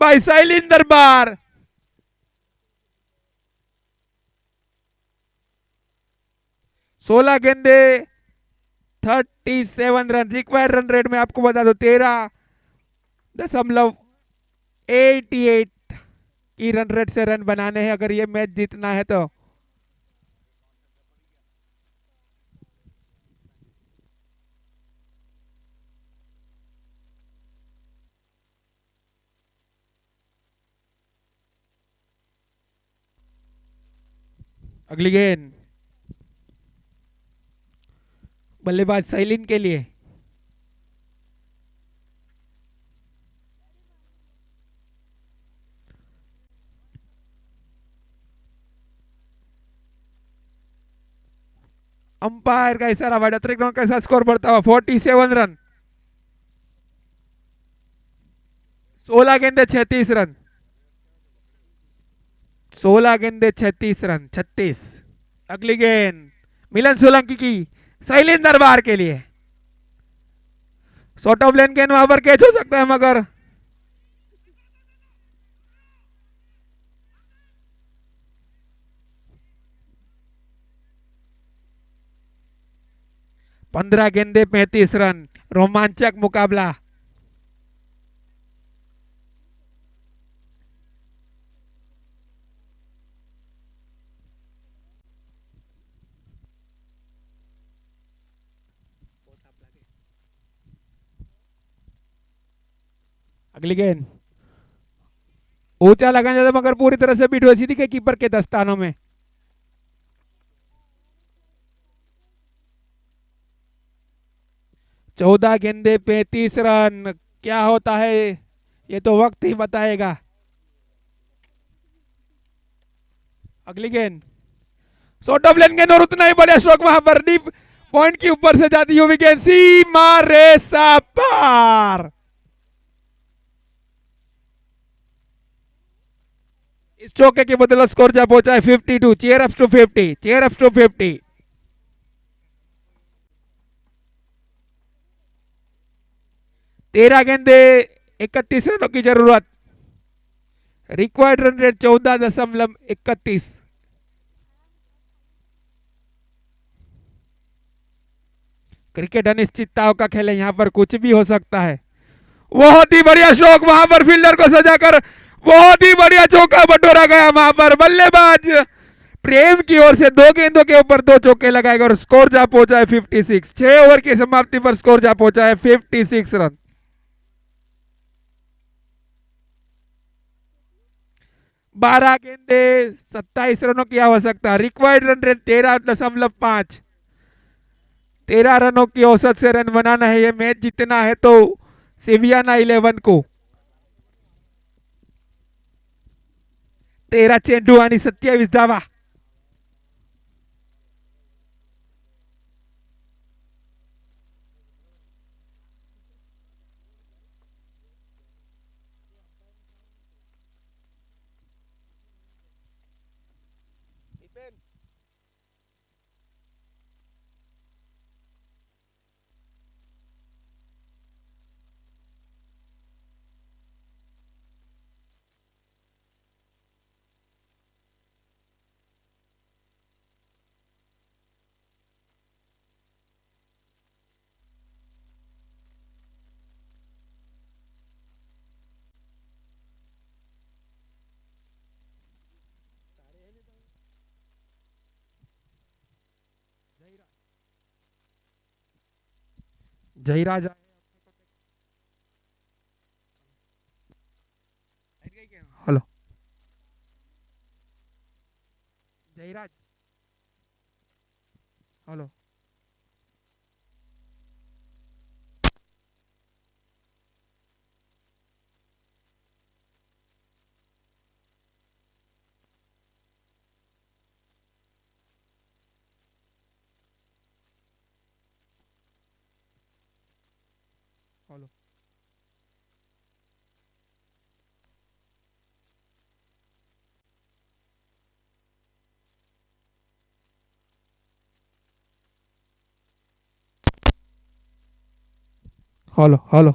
by Shailen Darbar. सोलह गेंदे 37 रन। रिक्वायर्ड रन रेट में आपको बता दो 13.88 की रन रेट से रन बनाने हैं अगर ये मैच जीतना है तो। अगली गेंद बल्लेबाज शैलेंद्र के लिए। अंपायर का इशारा वाइड अतिरिक्त रन के साथ स्कोर बढ़ता हुआ 47 रन। 16 गेंदे 36 रन। 16 गेंदे 36 रन। 36। अगली गेंद मिलन सोलंकी की शैलेंद्र दरबार के लिए। शॉर्ट ऑफ लेन गेंद वहां पर कैच हो सकता है मगर 15 गेंदे 35 रन, रोमांचक मुकाबला। अगली गेंद ऊंचा लगाने था मगर पूरी तरह से बीट हुई सीधी के कीपर के दस्तानों में। चौदह गेंदे 35 रन, क्या होता है ये तो वक्त ही बताएगा। अगली गेंद शॉर्ट ऑफ लेन गेंद और उतना ही बड़ा स्ट्रोक वहां पर डीप पॉइंट के ऊपर से जाती हुई गेंद सीमा रेसा पार। इस चौके के बदले स्कोर जा पहुंचा है 52। Chair ups to 50, chair ups to 50। तेरह गेंदे 31 रनों की जरूरत, रिक्वायर्ड रन रेट 14.31। क्रिकेट अनिश्चितताओं का खेल है, यहां पर कुछ भी हो सकता है। बहुत ही बढ़िया शॉट वहां पर फील्डर को सजाकर बहुत ही बढ़िया चौका बटोरा गया। वहां पर बल्लेबाज प्रेम की ओर से दो गेंदों के ऊपर दो चौके लगाए गए और स्कोर जा पहुंचा है 56। 6 ओवर की समाप्ति पर स्कोर जा पहुंचा है 56 रन। बारह गेंदे 27 रनों की आवश्यकता, रिक्वायर्ड रन रेट 13.5। 13 रनों की औसत से रन बनाना है, ये मैच जीतना है तो सिवियाना 11 को। 13 चेंडू आणि 27 धावा। Jayraj hello Jayraj hello hello hello hello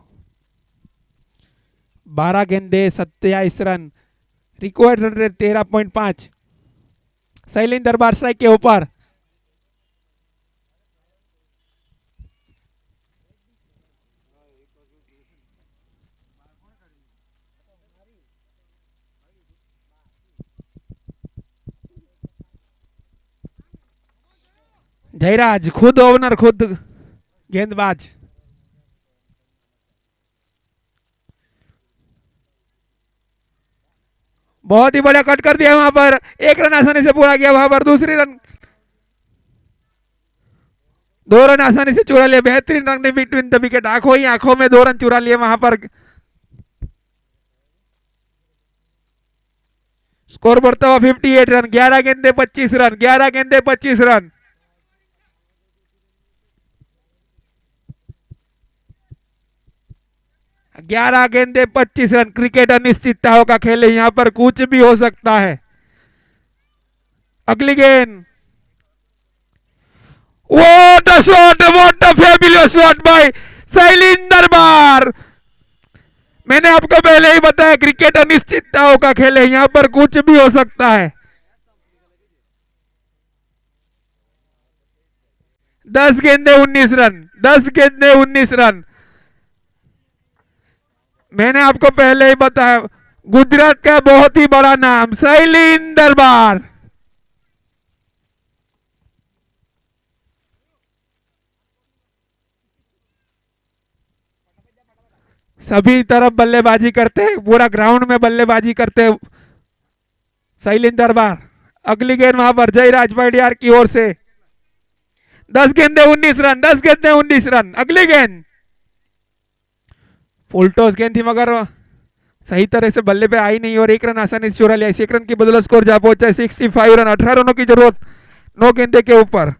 12 गेंदे 27 run, required run rate 13.5। Shailendra Darbar strike के ऊपर। जयराज खुद ओपनर खुद गेंदबाज। बहुत ही बढ़िया कट कर दिया वहां पर, एक रन आसानी से पूरा किया। वहां पर दूसरी रन, 2 रन आसानी से चुरा लिए। बेहतरीन रन बिटवीन द विकेट, आंखों ही आंखों में 2 रन चुरा लिए वहां पर। स्कोर बढ़ता हुआ 58 रन। 11 गेंदे 25 रन, 11 गेंदे 25 रन। ग्यारह गेंदे 25 रन। क्रिकेट अनिश्चितताओं का खेल है, यहां पर कुछ भी हो सकता है। अगली गेंद, what a shot, what a fabulous shot bye Shailendra दरबार। मैंने आपको पहले ही बताया क्रिकेट अनिश्चितताओं का खेल है, यहां पर कुछ भी हो सकता है। 10 गेंदे 19 रन, 10 गेंदे 19 रन। मैंने आपको पहले ही बताया, गुजरात का बहुत ही बड़ा नाम शैलीन दरबार। सभी तरफ बल्लेबाजी करते हैं, पूरा ग्राउंड में बल्लेबाजी करते हैं शैलीन दरबार। अगली गेंद वहां पर जयराज पडियार की ओर से। 10 गेंदे 19 रन, 10 गेंदे 19 रन। अगली गेंद फुल टॉस गेंद थी, मगर सही तरह से बल्ले पे आई नहीं और 1 रन आसानी से चुरा लिया। इस 1 रन की बदौलत स्कोर जा पहुंचा 65 रन। 18 रनों की जरूरत 9 गेंदे के ऊपर।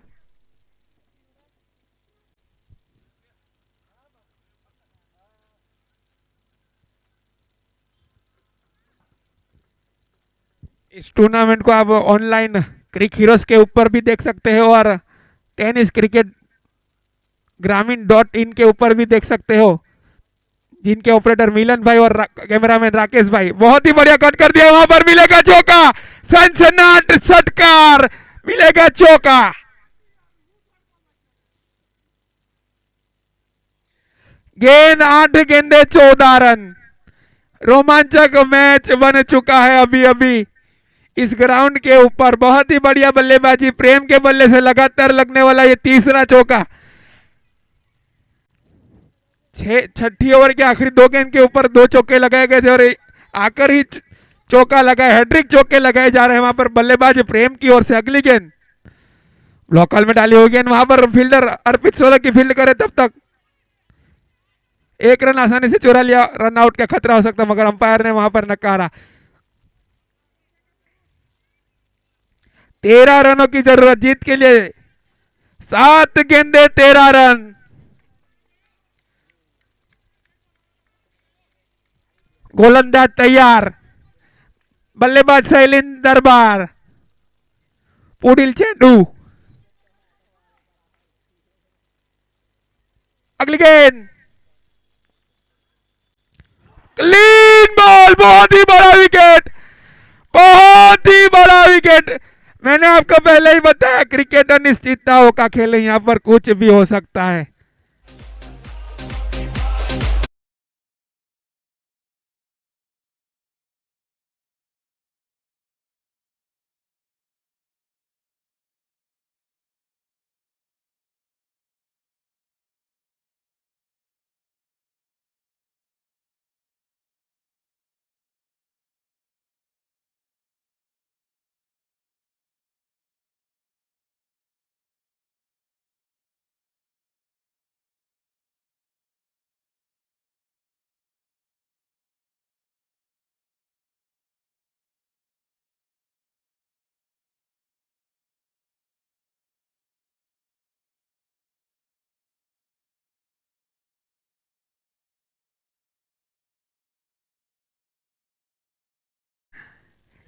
इस टूर्नामेंट को आप ऑनलाइन क्रिक हीरोज के ऊपर भी देख सकते हो और टेनिस क्रिकेट ग्रामीण.in के ऊपर भी देख सकते हो, जिनके ऑपरेटर मिलन भाई और कैमरामैन राकेश भाई। बहुत ही बढ़िया कट कर दिया, वहां पर मिलेगा चौका, सनसनाट षटकार, मिलेगा चौका। गेंद 8 गेंदे 14 रन। रोमांचक मैच बन चुका है अभी अभी इस ग्राउंड के ऊपर। बहुत ही बढ़िया बल्लेबाजी, प्रेम के बल्ले से लगातार लगने वाला ये तीसरा चौका। छठी ओवर के आखिरी 2 गेंद के ऊपर 2 चौके लगाए गए थे और आकर ही चौका लगाए, हैट्रिक चौके लगाए जा रहे हैं वहां पर बल्लेबाज प्रेम की ओर से। अगली गेंद ब्लॉकल में डाली हुई गेंद, वहां पर फील्डर अर्पित सोलंकी फील्ड करे तब तक 1 रन आसानी से चुरा लिया। रन आउट का खतरा हो सकता, मगर अंपायर ने वहां पर नकारा। 13 रनों की जरूरत जीत के लिए, 7 गेंदे 13 रन। गोलंदाज तैयार, बल्लेबाज शैलीन दरबार। पुढील चेंडू, अगली गेंद क्लीन बॉल। बहुत ही बड़ा विकेट, बहुत ही बड़ा विकेट। मैंने आपको पहले ही बताया, क्रिकेट अनिश्चितताओं का खेल है, यहां पर कुछ भी हो सकता है।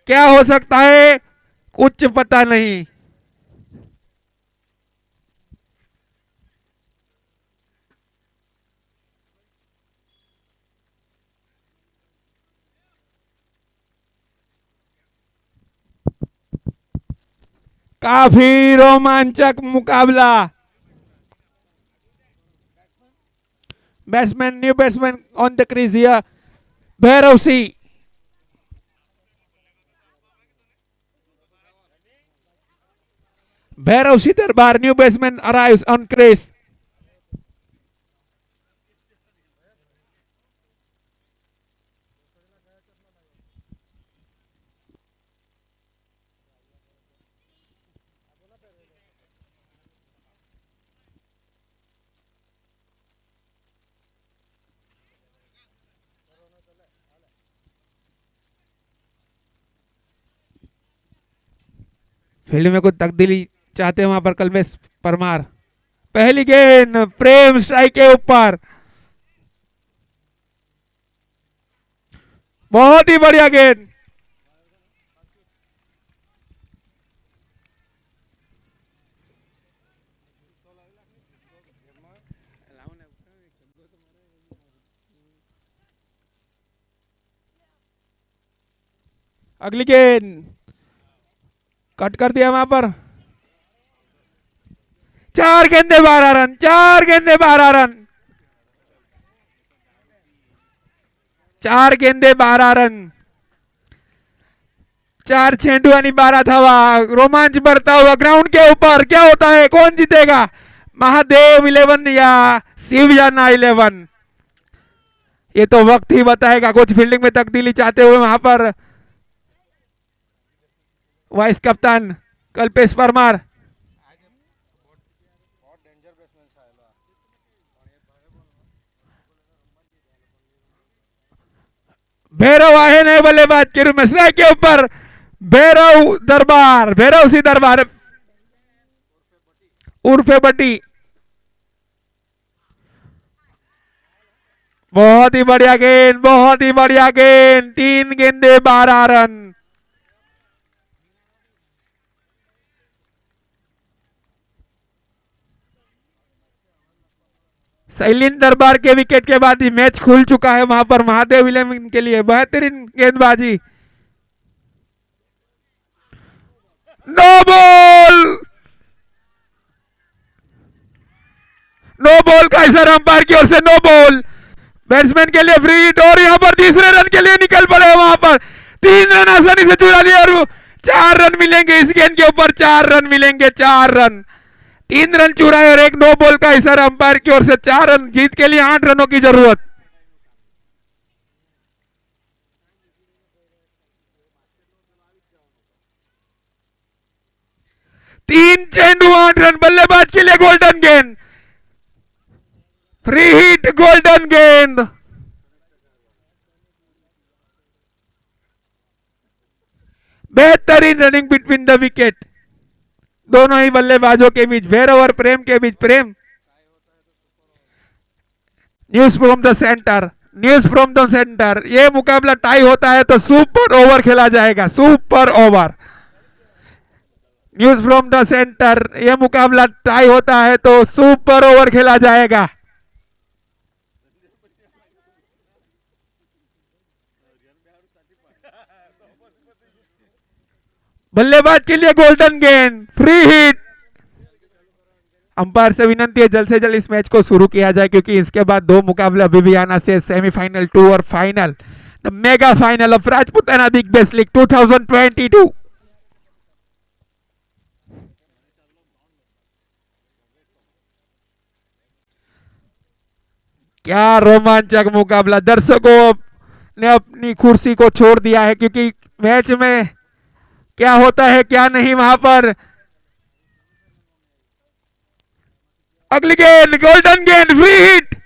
क्या हो सकता है कुछ पता नहीं। काफी रोमांचक मुकाबला। Batsman, new batsman on the crease here, Bhairav Singh. Bhairav Singh Darbar, new batsman arrives on crease. Field में कुछ तब्दीली चाहते हैं वहां पर कल्पेश परमार। पहली गेंद प्रेम स्ट्राइक के ऊपर, बहुत ही बढ़िया गेंद। अगली गेंद कट कर दिया वहां पर। 4 गेंदे 12 रन, 4 गेंदे 12 रन, 4 गेंदे 12 रन, 4 चेंडू आणि 12 धावा. रोमांच बढ़ता हुआ ग्राउंड के ऊपर. क्या होता है, कौन जीतेगा, महादेव 11 या शिवजाना 11? ये तो वक्त ही बताएगा. कुछ फील्डिंग में तब्दीली चाहते हुए वहां पर वाइस कप्तान कल्पेश परमार. भैरव आहे नए बल्लेबाज के रूप में स्ट्राइक के ऊपर. भैरव दरबार, भैरव सी दरबार उर्फे बड्डी. बहुत ही बढ़िया गेंद, बहुत ही बढ़िया गेंद. 3 गेंदे 12 रन. शैलीन दरबार के विकेट के बाद ही मैच खुल चुका है वहां पर महादेव 11 के लिए. बेहतरीन गेंदबाजी. नो बॉल, नो बॉल का इशारा अंपायर की ओर से. No ball. बैट्समैन के लिए फ्री हिट और यहां पर तीसरे रन के लिए निकल पड़े. वहां पर 3 रन आसानी से चुरा लिए और 4 रन मिलेंगे इस गेंद के ऊपर. 4 रन मिलेंगे, 4 रन. 3 रन चुराए और एक नो बॉल का इशारा अंपायर की ओर से. 4 रन. जीत के लिए 8 रनों की जरूरत. तीन चेंडू 8 रन. बल्लेबाज के लिए गोल्डन गेंद. फ्री हिट, गोल्डन गेंद. बेहतरीन रनिंग बिटवीन द विकेट. दोनों ही बल्लेबाजों के बीच, भैरव और प्रेम के बीच. Prem. News from the centre, news from the centre. ये मुकाबला टाई होता है तो सुपर ओवर खेला जाएगा. Super over. News from the centre. ये मुकाबला टाई होता है तो सुपर ओवर खेला जाएगा. बल्लेबाज के लिए गोल्डन गेंद. Free hit. अंपायर से विनंती है जल्द से जल्द इस मैच को शुरू किया जाए क्योंकि इसके बाद 2 मुकाबले अभी भी आना से. सेमीफाइनल 2 और final, the mega final of Rajputana big best league 2022. क्या रोमांचक मुकाबला. दर्शकों ने अपनी कुर्सी को छोड़ दिया है क्योंकि मैच में क्या होता है क्या नहीं वहां पर. अगली गेंद, गोल्डन गेंद. Free hit.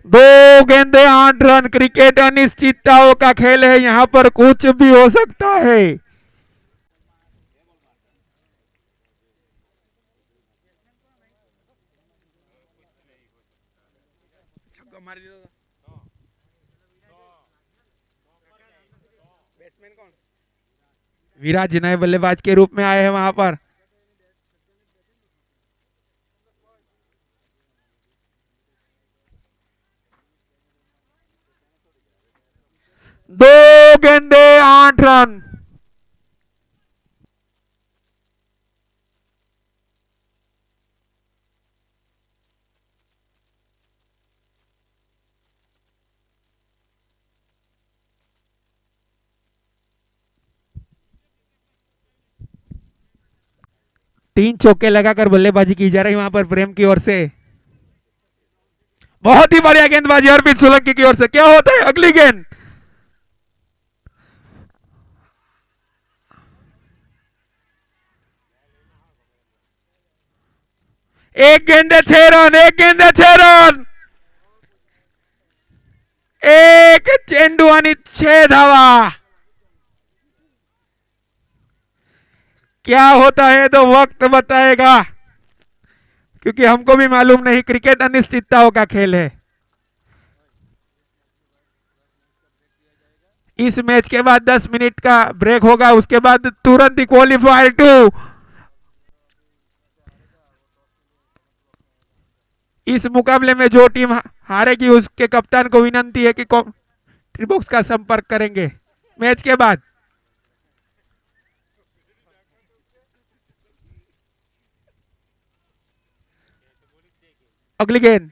दो गेंदे 8 रन. क्रिकेट अनिश्चितताओं का खेल है. यहां पर कुछ भी हो सकता है. विराज नए बल्लेबाज के रूप में आए हैं वहां पर. दो गेंदे 8 रन. तीन चौके लगाकर बल्लेबाजी की जा रही वहां पर प्रेम की ओर से. बहुत ही बढ़िया गेंदबाजी हरप्रीत सोलंकी की ओर से. क्या होता है, अगली गेंद. एक गेंदे 6 रन. एक गेंदे 6 रन. एक चेंडू आणि 6 धावा. क्या होता है तो वक्त बताएगा क्योंकि हमको भी मालूम नहीं. क्रिकेट अनिश्चितताओं का खेल है. इस मैच के बाद 10 मिनट का ब्रेक होगा, उसके बाद तुरंत ही क्वालिफायर 2। इस मुकाबले में जो टीम हारेगी उसके कप्तान को विनंती है कि कमेंट्री बॉक्स का संपर्क करेंगे मैच के बाद। अगली गेंद,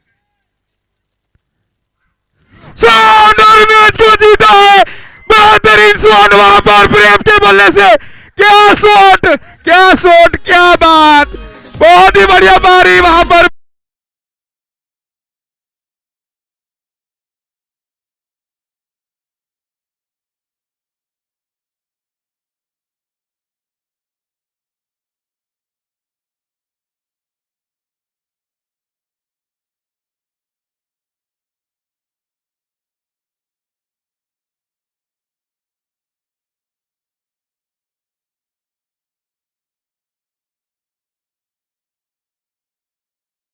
शानदार मैच को जीता है, बेहतरीन शॉट वहां पर प्रेम के बल्ले से। क्या शॉट, क्या शॉट, क्या बात, बहुत ही बढ़िया पारी वहां पर